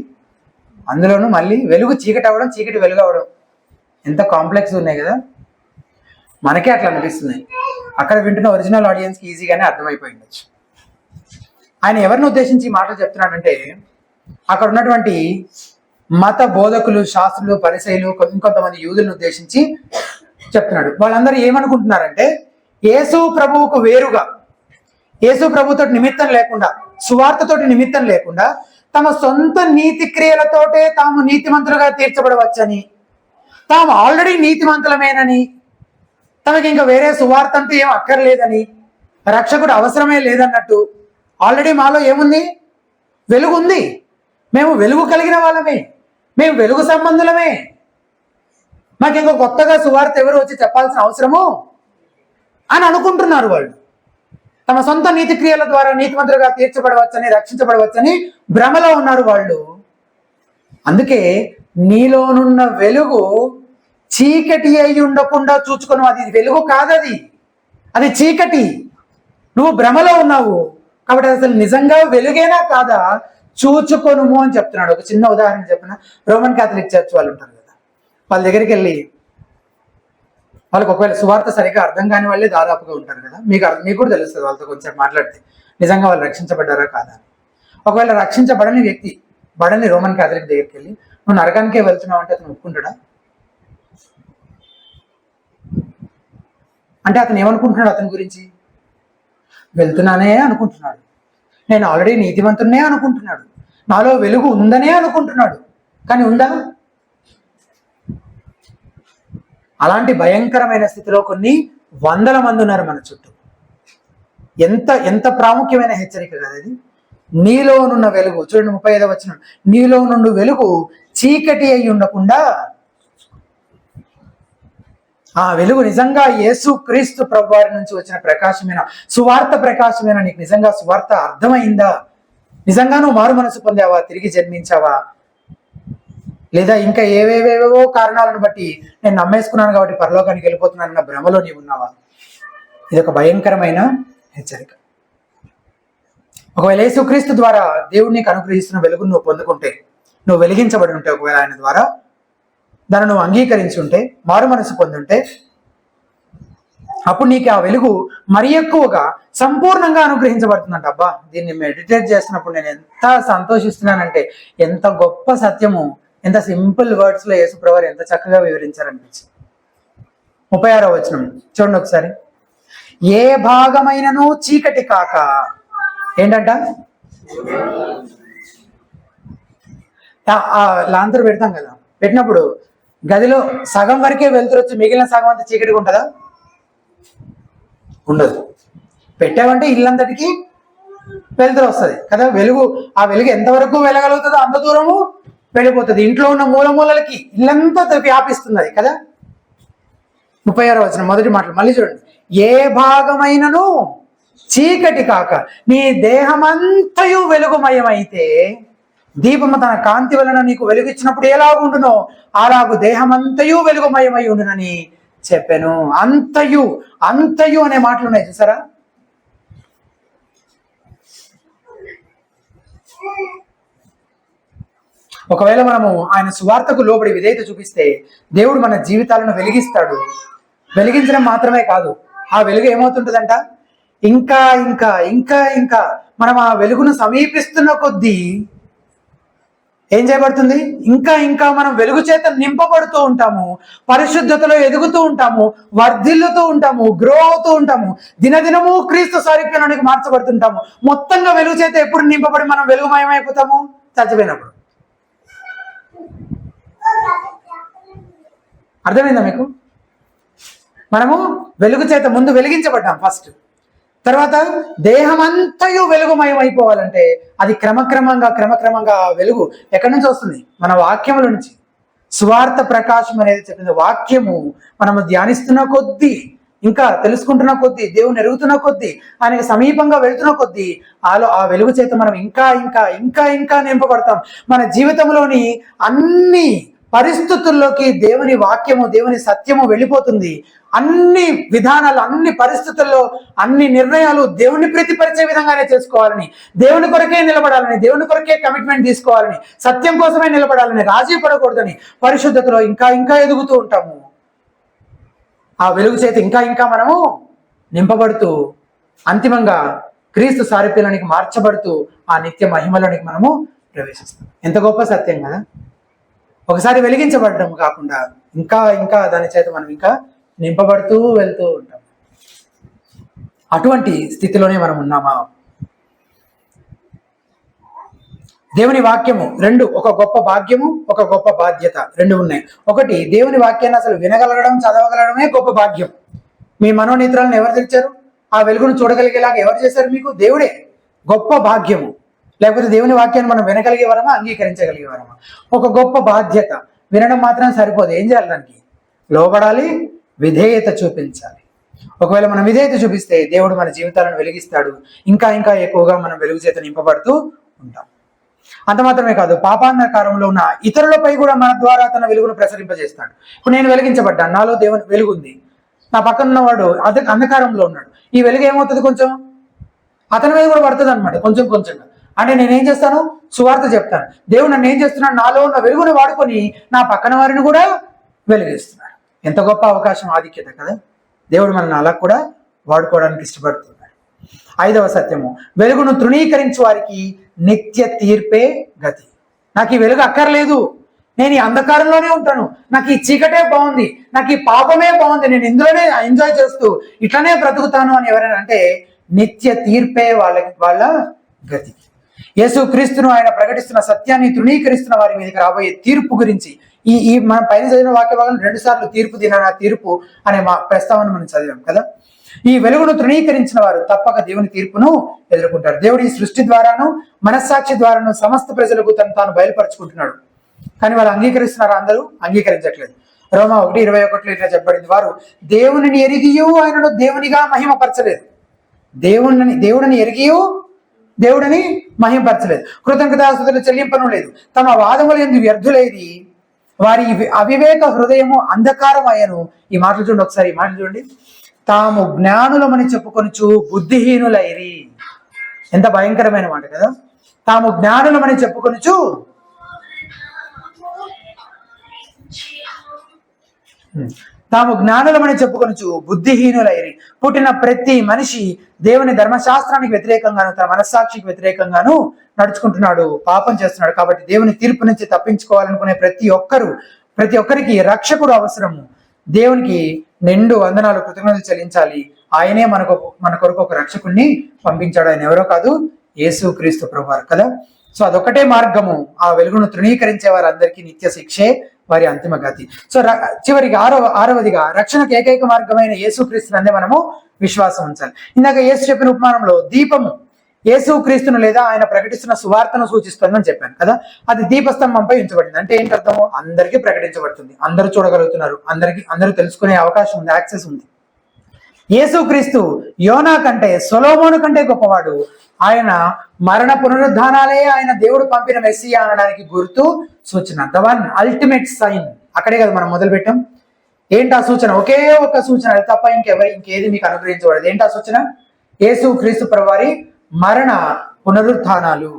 అందులోనూ మళ్ళీ వెలుగు చీకటి అవ్వడం చీకటి వెలుగు అవ్వడం ఎంత కాంప్లెక్స్ ఉన్నాయి కదా. మనకే అట్లా అనిపిస్తుంది, అక్కడ వింటున్న ఒరిజినల్ ఆడియన్స్కి ఈజీగానే అర్థమైపోయి ఉండొచ్చు. ఆయన ఎవరిని ఉద్దేశించి ఈ మాటలు చెప్తున్నాడంటే, అక్కడ ఉన్నటువంటి మత బోధకులు, శాస్త్రులు, పరిసయ్యులు, ఇంకొంతమంది యూదులను ఉద్దేశించి చెప్తున్నాడు. వాళ్ళందరూ ఏమనుకుంటున్నారంటే, యేసు ప్రభువుకు వేరుగా, యేసు ప్రభుతో నిమిత్తం లేకుండా, సువార్తతోటి నిమిత్తం లేకుండా తమ సొంత నీతి క్రియలతోటే తాము నీతిమంతులుగా తీర్చబడవచ్చని, తాము ఆల్రెడీ నీతిమంతులమేనని, తమకి ఇంకా వేరే సువార్త అంటూ ఏం అక్కర్లేదని, రక్షకుడు అవసరమే లేదన్నట్టు, ఆల్రెడీ మాలో ఏముంది, వెలుగు ఉంది, మేము వెలుగు కలిగిన వాళ్ళమే, మేము వెలుగు సంబంధులమే, మాకు ఇంకో కొత్తగా సువార్త ఎవరు వచ్చి చెప్పాల్సిన అవసరము అని అనుకుంటున్నారు వాళ్ళు. తమ సొంత నీతి క్రియల ద్వారా నీతిమంతులుగా తీర్చబడవచ్చని, రక్షించబడవచ్చని భ్రమలో ఉన్నారు వాళ్ళు. అందుకే నీలోనున్న వెలుగు చీకటి అయి ఉండకుండా చూచుకున్నావు. అది వెలుగు కాదది, అది చీకటి. నువ్వు భ్రమలో ఉన్నావు కాబట్టి అసలు నిజంగా వెలుగేనా కాదా చూచుకొనుము అని చెప్తున్నాడు. ఒక చిన్న ఉదాహరణ చెప్పిన, రోమన్ క్యాథలిక్ చర్చ్ వాళ్ళు ఉంటారు కదా, వాళ్ళ దగ్గరికి వెళ్ళి వాళ్ళకి ఒకవేళ సువార్త సరిగ్గా అర్థం కాని వాళ్ళే దాదాపుగా ఉంటారు కదా, మీకు కూడా తెలుస్తుంది వాళ్ళతో కొంచెం మాట్లాడితే నిజంగా వాళ్ళు రక్షించబడ్డారా కాదా. ఒకవేళ రక్షించబడని వ్యక్తి బడని రోమన్ క్యాథలిక్ దగ్గరికి వెళ్ళి నువ్వు నరకానికే వెళ్తున్నావు అంటే అతను ఒప్పుకుంటాడా? అంటే అతను ఏమనుకుంటున్నాడు, అతని గురించి వెళ్తున్నానే అనుకుంటున్నాడు, నేను ఆల్రెడీ నీతివంతున్నే అనుకుంటున్నాడు, నాలో వెలుగు ఉందనే అనుకుంటున్నాడు. కానీ ఉందా? అలాంటి భయంకరమైన స్థితిలో కొన్ని వందల మంది ఉన్నారు మన చుట్టూ. ఎంత ఎంత ప్రాముఖ్యమైన హెచ్చరిక కదా ఇది. నీలోనున్న వెలుగు, చూడండి 35వ వచనం, నీలో నుండి వెలుగు చీకటి అయి ఉండకుండా, ఆ వెలుగు నిజంగా యేసు క్రీస్తు ప్రభువారి నుంచి వచ్చిన ప్రకాశమైన సువార్త ప్రకాశమైన. నీకు నిజంగా సువార్త అర్థమైందా? నిజంగా నువ్వు మారు మనసు పొందావా, తిరిగి జన్మించావా, లేదా ఇంకా ఏవేవేవో కారణాలను బట్టి నేను నమ్మేసుకున్నాను కాబట్టి పరలోకానికి వెళ్ళిపోతున్నానన్న భ్రమలో నీవు ఉన్నావా? ఇది ఒక భయంకరమైన హెచ్చరిక. ఒకవేళ యేసుక్రీస్తు ద్వారా దేవుడు నీకు అనుగ్రహిస్తున్న వెలుగును నువ్వు పొందుకుంటే, నువ్వు వెలిగించబడి ఉంటే, ఒకవేళ ఆయన ద్వారా దాన్ని నువ్వు అంగీకరించి ఉంటే, మారు మనసు పొందుంటే, అప్పుడు నీకు ఆ వెలుగు మరి ఎక్కువగా సంపూర్ణంగా అనుగ్రహించబడుతుందంట. అబ్బా, దీన్ని మెడిటేట్ చేస్తున్నప్పుడు నేను ఎంత సంతోషిస్తున్నానంటే, ఎంత గొప్ప సత్యము, ఎంత సింపుల్ వర్డ్స్ లో యేసుప్రభువారు ఎంత చక్కగా వివరించారనిపించింది. 36వ వచనం చూడండి ఒకసారి, ఏ భాగమైనను చీకటి కాక ఏంటంట? లాంతరు పెడతాం కదా, పెట్టినప్పుడు గదిలో సగం వరకే వెళ్తురు వచ్చి మిగిలిన సగం అంతా చీకటిగా ఉంటుందా? ఉండదు. పెట్టామంటే ఇల్లంతటికి వెలుతురు వస్తుంది కదా. వెలుగు, ఆ వెలుగు ఎంతవరకు వెళ్ళగలుగుతుందో అంత దూరము వెళ్ళిపోతుంది. ఇంట్లో ఉన్న మూలమూలలకి ఇల్లంతా వ్యాపిస్తుంది అది కదా. 36వ వచనం మొదటి మాటలు మళ్ళీ చూడండి. ఏ భాగమైనను చీకటి కాక నీ దేహమంతయు వెలుగుమయమైతే దీపము తన కాంతి వలన నీకు వెలుగిచ్చినప్పుడు ఎలాగుండునో అలాగు దేహమంతయు వెలుగుమయమై ఉండునని చెప్పాను. అంతయు, అంతయు అనే మాటలు ఉన్నాయి చూసారా. ఒకవేళ మనము ఆయన సువార్తకు లోబడి విధేయత చూపిస్తే దేవుడు మన జీవితాలను వెలిగిస్తాడు. వెలిగించడం మాత్రమే కాదు, ఆ వెలుగు ఏమవుతుంటుందంట, ఇంకా ఇంకా ఇంకా ఇంకా మనం ఆ వెలుగును సమీపిస్తున్న కొద్దీ ఏం చేయబడుతుంది, ఇంకా ఇంకా మనం వెలుగు చేత నింపబడుతూ ఉంటాము, పరిశుద్ధతలో ఎదుగుతూ ఉంటాము, వర్ధిల్లుతూ ఉంటాము, గ్రో అవుతూ ఉంటాము, దినదినము క్రీస్తు సారూప్యానికి మార్చబడుతుంటాము. మొత్తంగా వెలుగు చేత ఎప్పుడు నింపబడి మనం వెలుగుమయమైపోతాము? చచ్చిపోయినప్పుడు. అర్థమైందా మీకు? మనము వెలుగు చేత ముందు వెలిగించబడ్డాం ఫస్ట్, తర్వాత దేహమంతయు వెలుగుమయం అయిపోవాలంటే అది క్రమక్రమంగా వెలుగు ఎక్కడి నుంచి వస్తుంది? మన వాక్యముల నుంచి. సువార్త ప్రకాశం అనేది చెప్పింది. వాక్యము మనము ధ్యానిస్తున్న కొద్దీ, ఇంకా తెలుసుకుంటున్న కొద్దీ, దేవుని ఎరుగుతున్న కొద్దీ, ఆయనకి సమీపంగా వెళుతున్న కొద్దీ ఆ వెలుగు చేత మనం ఇంకా ఇంకా ఇంకా ఇంకా నింపబడతాం. మన జీవితంలోని అన్ని పరిస్థితుల్లోకి దేవుని వాక్యము, దేవుని సత్యము వెళ్ళిపోతుంది. అన్ని విధానాలు, అన్ని పరిస్థితుల్లో అన్ని నిర్ణయాలు దేవుని ప్రీతిపరిచే విధంగానే చేసుకోవాలని, దేవుని కొరకే నిలబడాలని, దేవుని కొరకే కమిట్మెంట్ తీసుకోవాలని, సత్యం కోసమే నిలబడాలని, రాజీ పడకూడదని పరిశుద్ధతలో ఇంకా ఇంకా ఎదుగుతూ ఉంటాము. ఆ వెలుగు చేత ఇంకా ఇంకా మనము నింపబడుతూ అంతిమంగా క్రీస్తు సారూప్యానికి మార్చబడుతూ ఆ నిత్య మహిమలోనికి మనము ప్రవేశిస్తాం. ఎంత గొప్ప సత్యం కదా. ఒకసారి వెలిగించబడడం కాకుండా ఇంకా ఇంకా దాని చేత మనం ఇంకా నింపబడుతూ వెళ్తూ ఉంటాం. అటువంటి స్థితిలోనే మనం ఉన్నామా? దేవుని వాక్యము రెండు, ఒక గొప్ప భాగ్యము, ఒక గొప్ప బాధ్యత, రెండు ఉన్నాయి. ఒకటి, దేవుని వాక్యాన్ని అసలు వినగలగడం, చదవగలగడమే గొప్ప భాగ్యం. మీ మనోనేత్రాలను ఎవరు తెచ్చారు? ఆ వెలుగును చూడగలిగేలాగా ఎవరు చేశారు మీకు? దేవుడే. గొప్ప భాగ్యము. లేకపోతే దేవుని వాక్యాన్ని మనం వినగలిగేవారమా, అంగీకరించగలిగేవారమా? ఒక గొప్ప బాధ్యత. వినడం మాత్రం సరిపోదు, ఏం చేయాలి? దానికి లోబడాలి, విధేయత చూపించాలి. ఒకవేళ మనం విధేయత చూపిస్తే దేవుడు మన జీవితాలను వెలిగిస్తాడు. ఇంకా ఇంకా ఎక్కువగా మనం వెలుగు చేత నింపబడుతూ ఉంటాం. అంత మాత్రమే కాదు, పాపాంధకారంలో ఉన్న ఇతరులపై కూడా మన ద్వారా తన వెలుగును ప్రసరింపజేస్తాడు. ఇప్పుడు నేను వెలిగించబడ్డాను, నాలో దేవుని వెలుగు ఉంది, నా పక్కన ఉన్నవాడు అంధకారంలో ఉన్నాడు. ఈ వెలుగు ఏమవుతుంది? కొంచెం అతని మీద కూడా పడుతుంది అనమాట, కొంచెం కొంచెంగా. అంటే నేనేం చేస్తాను? సువార్త చెప్తాను. దేవుడు నన్ను ఏం చేస్తున్నాడు? నాలో ఉన్న వెలుగుని వాడుకొని నా పక్కన వారిని కూడా వెలిగిస్తున్నాడు. ఎంత గొప్ప అవకాశం, ఆధిక్యత కదా. దేవుడు మనల్ని అలా కూడా వాడుకోవడానికి ఇష్టపడుతున్నాడు. 5వ సత్యము, వెలుగును తృణీకరించే వారికి నిత్య తీర్పే గతి. నాకు ఈ వెలుగు అక్కర్లేదు, నేను ఈ అంధకారంలోనే ఉంటాను, నాకు ఈ చీకటే బాగుంది, నాకు ఈ పాపమే బాగుంది, నేను ఇందులోనే ఎంజాయ్ చేస్తూ ఇట్లనే బ్రతుకుతాను అని ఎవరైనా అంటే నిత్య తీర్పే వాళ్ళ గతి. యేసు క్రీస్తును ఆయన ప్రకటిస్తున్న సత్యాన్ని తృణీకరిస్తున్న వారి మీదకి రాబోయే తీర్పు గురించి ఈ మనం పైన చదివిన వాక్య భాగం 2 సార్లు తీర్పు దినాన తీర్పు అనే ప్రస్తావన మనం చదివాం కదా. ఈ వెలుగును తృణీకరించిన వారు తప్పక దేవుని తీర్పును ఎదుర్కొంటారు. దేవుడు ఈ సృష్టి ద్వారాను మనస్సాక్షి ద్వారాను సమస్త ప్రజలకు తాను బయలుపరుచుకుంటున్నాడు. కానీ వాళ్ళు అంగీకరిస్తున్నారా? అందరూ అంగీకరించట్లేదు. రోమా 1:21 ఇట్లా చెప్పబడింది, వారు దేవునిని ఎరిగియూ ఆయనను దేవునిగా మహిమపరచలేదు. దేవుడిని ఎరిగియూ దేవుడిని మహిమపరచలేదు. కృతజ్ఞతాస్తుతులు చెల్లింపను లేదు. తమ వాదములు ఎందుకు వ్యర్థులేది, వారి అవివేక హృదయము అంధకారం అయ్యను. ఈ మాటలు చూడండి ఒకసారి, ఈ మాటలు చూడండి. తాము జ్ఞానులమని చెప్పుకొనుచు బుద్ధిహీనులైరి. ఎంత భయంకరమైన మాట కదా. తాము జ్ఞానులమని చెప్పుకొనుచు బుద్ధిహీనులైరి. పుట్టిన ప్రతి మనిషి దేవుని ధర్మశాస్త్రానికి వ్యతిరేకంగాను తన మనస్సాక్షికి వ్యతిరేకంగాను నడుచుకుంటున్నాడు, పాపం చేస్తున్నాడు. కాబట్టి దేవుని తీర్పు నుంచి తప్పించుకోవాలనుకునే ప్రతి ఒక్కరికి రక్షకుడు అవసరము. దేవునికి నిండు వందనాలు, కృతజ్ఞతలు చెల్లించాలి. ఆయనే మన కొరకు ఒక రక్షకుడిని పంపించాడు. ఆయన ఎవరో కాదు, యేసుక్రీస్తు ప్రభువారు కదా. సో అదొకటే మార్గము. ఆ వెలుగును తృణీకరించే వారందరికీ నిత్య శిక్షే వారి అంతిమ గతి. సో చివరికి ఆరవదిగా రక్షణకు ఏకైక మార్గమైన యేసుక్రీస్తునందే మనము విశ్వాసం ఉంచాలి. ఇందాక యేసు చెప్పిన ఉపమానంలో దీపము యేసుక్రీస్తును లేదా ఆయన ప్రకటిస్తున్న సువార్తను సూచిస్తుందని చెప్పాను కదా. అది దీపస్తంభంపై ఉంచబడింది. అంటే ఏంటి అర్థము? అందరికీ ప్రకటించబడుతుంది, అందరూ చూడగలుగుతున్నారు, అందరూ తెలుసుకునే అవకాశం ఉంది, యాక్సెస్ ఉంది. యేసుక్రీస్తు యోనా కంటే, సొలొమోను కంటే గొప్పవాడు. ఆయన మరణ పునరుద్ధానాలే ఆయన దేవుడు పంపిన మెస్సియా అనడానికి గుర్తు, సూచన. The one ultimate sign. అక్కడే కదా మనం మొదలు పెట్టాం. ఏంటి ఆ సూచన? ఒకే ఒక సూచన, అది తప్ప ఇంకేది మీకు అనుగ్రహించబడదు. ఏంటి ఆ సూచన? యేసుక్రీస్తు ప్రభువారి మరణ పునరుత్థానాలు.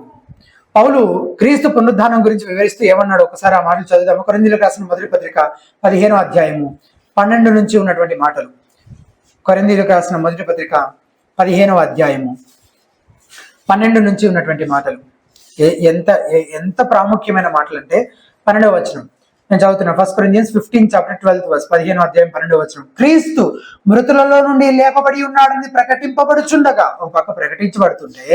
పౌలు క్రీస్తు పునరుద్ధానం గురించి వివరిస్తూ ఏమన్నాడు ఒకసారి ఆ మాటలు చదువుదాము. కొరింథీయులకు రాసిన మొదటి పత్రిక 15వ అధ్యాయము 12 నుంచి ఉన్నటువంటి మాటలు. కొరింథీయులకు రాసిన మొదటి పత్రిక 15వ అధ్యాయము 12 నుంచి ఉన్నటువంటి మాటలు. ఎంత ప్రాముఖ్యమైన మాటలు అంటే 12వ వచనం నేను చదువుతున్నా. 1 Corinthians 15:12 15వ అధ్యాయం 12వ వచనం. క్రీస్తు మృతులలో నుండి లేపబడి ఉన్నాడని ప్రకటింపబడుచుండగా, ఒక పక్క ప్రకటించబడుతుంటే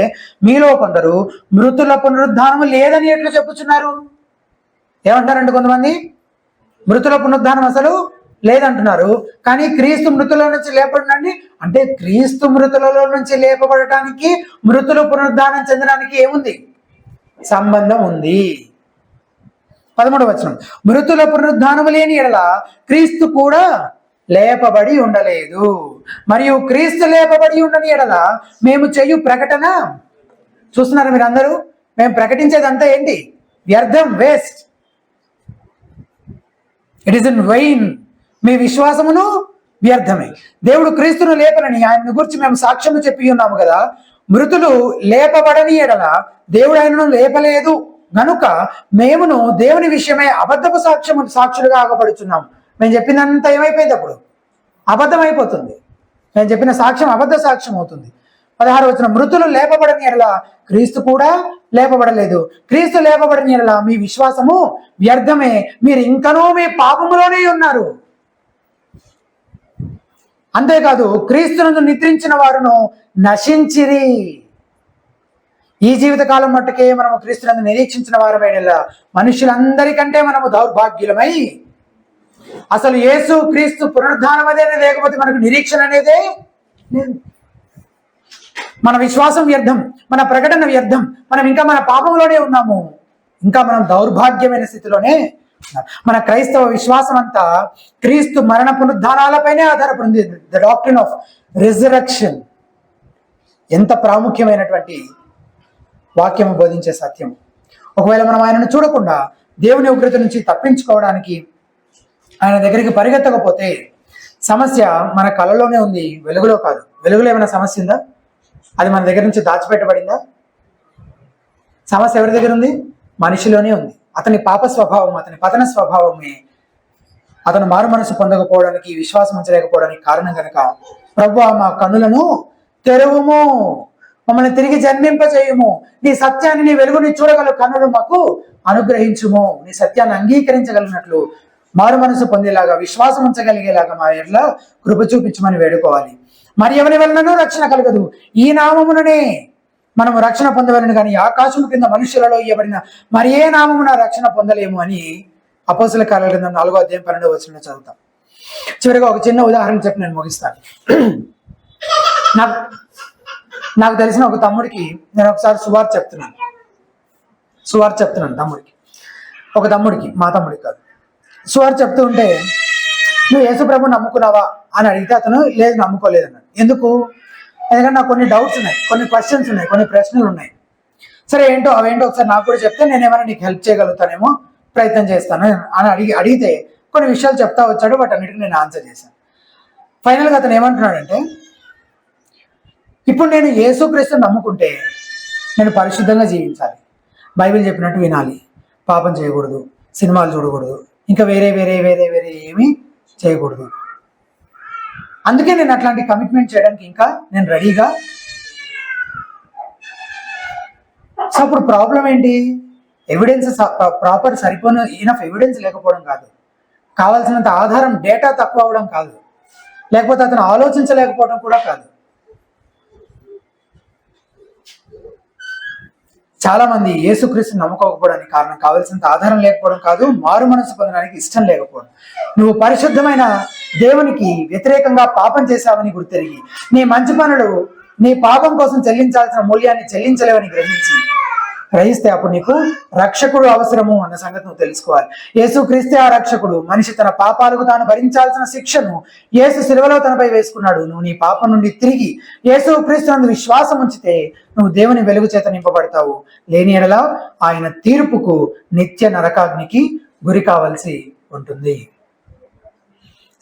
మీలో కొందరు మృతుల పునరుద్ధానం లేదని ఎట్లా చెప్పుచున్నారు? ఏమంటారంటే కొంతమంది మృతుల పునరుద్ధానం అసలు లేదంటున్నారు. కానీ క్రీస్తు మృతుల నుంచి లేపబడండి అంటే క్రీస్తు మృతులలో నుంచి లేపబడటానికి మృతులు పునరుద్ధానం చెందడానికి ఏముంది? సంబంధం ఉంది. 13వ వచనం. మృతుల పునరుద్ధానము లేని ఎడల క్రీస్తు కూడా లేపబడి ఉండలేదు, మరియు క్రీస్తు లేపబడి ఉండని ఎడల మేము చేయు ప్రకటన. చూస్తున్నారా మీరు అందరూ? మేము ప్రకటించేదంతా ఏంటి? వ్యర్థం, waste. It is in vain. మీ విశ్వాసమును వ్యర్థమే. దేవుడు క్రీస్తును లేపనని ఆయన గురించి మేము సాక్ష్యము చెప్పి ఉన్నాము కదా. మృతులు లేపబడని ఎడల దేవుడు ఆయనను లేపలేదు గనుక మేమును దేవుని విషయమై అబద్ధపు సాక్షులుగా ఆగపడుచున్నాము. మేము చెప్పినంత ఏమైపోయింది? అప్పుడు అబద్ధం అయిపోతుంది. మేము చెప్పిన సాక్ష్యం అబద్ధ సాక్ష్యం అవుతుంది. 16వ వచనం. మృతులు లేపబడని ఎడల క్రీస్తు కూడా లేపబడలేదు. క్రీస్తు లేపబడని ఎడల మీ విశ్వాసము వ్యర్థమే, మీరు ఇంకనూ మీ పాపములోనే ఉన్నారు. అంతేకాదు క్రీస్తునందు నిద్రించిన వారును నశించిరి. ఈ జీవితకాలం మట్టుకే మనము క్రీస్తునందు నిరీక్షించిన వారమైన మనుషులందరికంటే మనము దౌర్భాగ్యులమై, అసలు యేసు క్రీస్తు పునరుద్ధానం అనేది లేకపోతే మనకు నిరీక్షణ అనేదే లేదు. మన విశ్వాసం వ్యర్థం, మన ప్రకటన వ్యర్థం, మనం ఇంకా మన పాపంలోనే ఉన్నాము, ఇంకా మనం దౌర్భాగ్యమైన స్థితిలోనే. మన క్రైస్తవ విశ్వాసం అంతా క్రీస్తు మరణ పునరుద్ధానాలపైనే ఆధారపడింది. The doctrine of resurrection. ఎంత ప్రాముఖ్యమైనటువంటి వాక్యము బోధించే సత్యం. ఒకవేళ మనం ఆయనను చూడకుండా దేవుని ఉగ్రత నుంచి తప్పించుకోవడానికి ఆయన దగ్గరికి పరిగెత్తకపోతే సమస్య మన కళలోనే ఉంది, వెలుగులో కాదు. వెలుగులో ఏమైనా సమస్య ఉందా? అది మన దగ్గర నుంచి దాచిపెట్టబడిందా? సమస్య ఎవరి దగ్గర ఉంది? మనిషిలోనే ఉంది. అతని పాప స్వభావం, అతని పతన స్వభావమే అతను మారు మనసు పొందకపోవడానికి, విశ్వాసం ఉంచలేకపోవడానికి కారణం కనుక ప్రభువా మా కన్నులను తెరువుము, మమ్మల్ని తిరిగి జన్మింపజేయుము, నీ సత్యాన్ని, నీ వెలుగుని చూడగల కన్నులు మాకు అనుగ్రహించుము, నీ సత్యాన్ని అంగీకరించగలిగినట్లు మారు మనసు పొందేలాగా, విశ్వాసం ఉంచగలిగేలాగా మా ఎట్లా కృప చూపించమని వేడుకోవాలి. మరి ఎవరి వలననూ రక్షణ కలగదు, ఈ నామముననే మనము రక్షణ పొందవలను, కానీ ఆకాశం కింద మనుషులలో ఇవ్వబడిన మరి ఏ నామమున రక్షణ పొందలేము అని అపోస్తల కార్యాల గ్రంథం 4వ అధ్యాయం 12వ వచనంలో చదువుతాం. చివరిగా ఒక చిన్న ఉదాహరణ చెప్పి నేను ముగిస్తాను. నాకు తెలిసిన ఒక తమ్ముడికి నేను ఒకసారి సువార్త చెప్తున్నాను తమ్ముడికి, ఒక తమ్ముడికి, మా తమ్ముడికి కాదు. సువార్త చెప్తూ ఉంటే నువ్వు యేసు ప్రభువుని నమ్ముకున్నావా అని అడిగితే అతను లేదు నమ్ముకోలేదు అన్నాడు. ఎందుకు? ఎందుకంటే నాకు కొన్ని డౌట్స్ ఉన్నాయి, కొన్ని క్వశ్చన్స్ ఉన్నాయి, కొన్ని ప్రశ్నలు ఉన్నాయి. సరే ఏంటో అవేంటో ఒకసారి నాకు కూడా చెప్తే నేను ఏమైనా నీకు హెల్ప్ చేయగలుగుతానేమో, ప్రయత్నం చేస్తాను అని అడిగితే కొన్ని విషయాలు చెప్తా వచ్చాడు. వాటి అన్నిటికీ నేను ఆన్సర్ చేశాను. ఫైనల్గా అతను ఏమంటున్నాడంటే, ఇప్పుడు నేను యేసుక్రీస్తుని నమ్ముకుంటే నేను పరిశుద్ధంగా జీవించాలి, బైబిల్ చెప్పినట్టు వినాలి, పాపం చేయకూడదు, సినిమాలు చూడకూడదు, ఇంకా వేరే ఏమీ చేయకూడదు. అందుకే నేను అట్లాంటి కమిట్మెంట్ చేయడానికి ఇంకా నేను రెడీగా. సో అప్పుడు ప్రాబ్లం ఏంటి? ఎవిడెన్స్ ప్రాపర్ సరిపోయిన ఇనఫ్ ఎవిడెన్స్ లేకపోవడం కాదు, కావాల్సినంత ఆధారం డేటా తక్కువ అవడం కాదు, లేకపోతే అతను ఆలోచించలేకపోవడం కూడా కాదు. చాలా మంది యేసుక్రీస్తుని నమ్ముకోకపోవడానికి కారణం కావాల్సినంత ఆధారం లేకపోవడం కాదు, మారు మనసు పొందడానికి ఇష్టం లేకపోవడం. నువ్వు పరిశుద్ధమైన దేవునికి వ్యతిరేకంగా పాపం చేశావని గుర్తెరిగి నీ మంచి పనులు నీ పాపం కోసం చెల్లించాల్సిన మూల్యాన్ని చెల్లించలేవని గ్రహిస్తే అప్పుడు నీకు రక్షకుడు అవసరము అన్న సంగతి నువ్వు తెలుసుకోవాలి. యేసుక్రీస్తే ఆ రక్షకుడు. మనిషి తన పాపాలకు తాను భరించాల్సిన శిక్షను యేసు శిలువలో తనపై వేసుకున్నాడు. నువ్వు నీ పాపం నుండి తిరిగి యేసుక్రీస్తునందు విశ్వాసం ఉంచితే నువ్వు దేవుని వెలుగు చేత నింపబడతావు. లేని ఎడల ఆయన తీర్పుకు, నిత్య నరకాగ్నికి గురి కావాల్సి ఉంటుంది.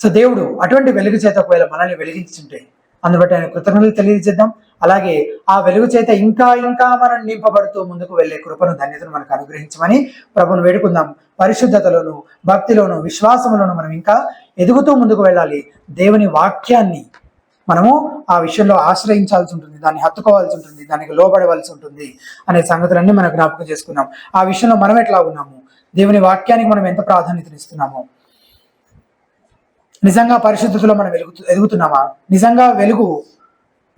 సో దేవుడు అటువంటి వెలుగు చేత ఒకవేళ మనల్ని వెలిగించుంటే అందును బట్టి ఆయన కృతజ్ఞతలు తెలియజేద్దాం. అలాగే ఆ వెలుగు చేత ఇంకా ఇంకా మనం నింపబడుతూ ముందుకు వెళ్ళే కృపను, ధన్యతను మనకు అనుగ్రహించమని ప్రభువును వేడుకుందాం. పరిశుద్ధతలోను, భక్తిలోను, విశ్వాసములోను మనం ఇంకా ఎదుగుతూ ముందుకు వెళ్ళాలి. దేవుని వాక్యాన్ని మనము ఆ విషయంలో ఆశ్రయించాల్సి ఉంటుంది, దాన్ని హత్తుకోవాల్సి ఉంటుంది, దానికి లోబడవలసి ఉంటుంది అనే సంగతులన్నీ మనం జ్ఞాపకం చేసుకున్నాం. ఆ విషయంలో మనం ఎట్లా ఉన్నాము, దేవుని వాక్యానికి మనం ఎంత ప్రాధాన్యతనిస్తున్నాము, నిజంగా పరిశుద్ధతలో మనం ఎదుగుతున్నామా, నిజంగా వెలుగు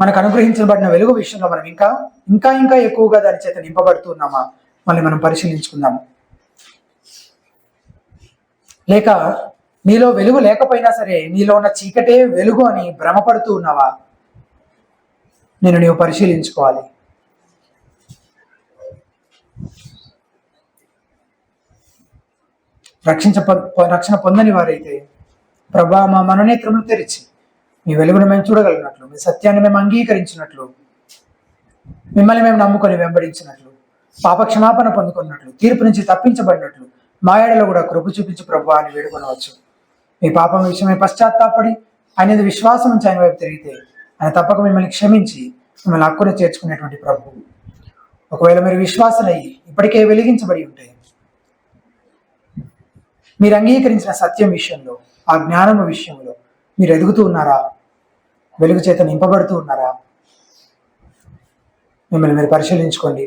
మనకు అనుగ్రహించబడిన వెలుగు విషయంలో మనం ఇంకా ఇంకా ఇంకా ఎక్కువగా దాని చేత నింపబడుతూ ఉన్నామా మళ్ళీ మనం పరిశీలించుకుందాము. లేక నీలో వెలుగు లేకపోయినా సరే నీలో ఉన్న చీకటే వెలుగు అని భ్రమపడుతూ ఉన్నావా, నీవు పరిశీలించుకోవాలి. రక్షణ పొందని వారైతే ప్రభా మా మనోనేత్రములు తెరిచి మీ వెలుగును మేము చూడగలిగినట్లు, మీ సత్యాన్ని మేము అంగీకరించినట్లు, మిమ్మల్ని మేము నమ్ముకొని వెంబడించినట్లు, పాపక్షమాపణ పొందుకున్నట్లు, తీర్పు నుంచి తప్పించబడినట్లు మా ఏడలో కూడా కృప చూపించి ప్రభా అని వేడుకొనవచ్చు. మీ పాపం విషయమై పశ్చాత్తాపడి ఆయన విశ్వాసం నుంచి ఆయన వైపు తిరిగితే ఆయన తప్పక మిమ్మల్ని క్షమించి మిమ్మల్ని హక్కును చేర్చుకునేటువంటి ప్రభు. ఒకవేళ మీరు విశ్వాసులయ్యి ఇప్పటికే వెలిగించబడి ఉంటే మీరు అంగీకరించిన సత్యం విషయంలో, ఆ జ్ఞానము విషయంలో మీరు ఎదుగుతూ ఉన్నారా, వెలుగు చేత నింపబడుతూ ఉన్నారా, మిమ్మల్ని మీరు పరిశీలించుకోండి.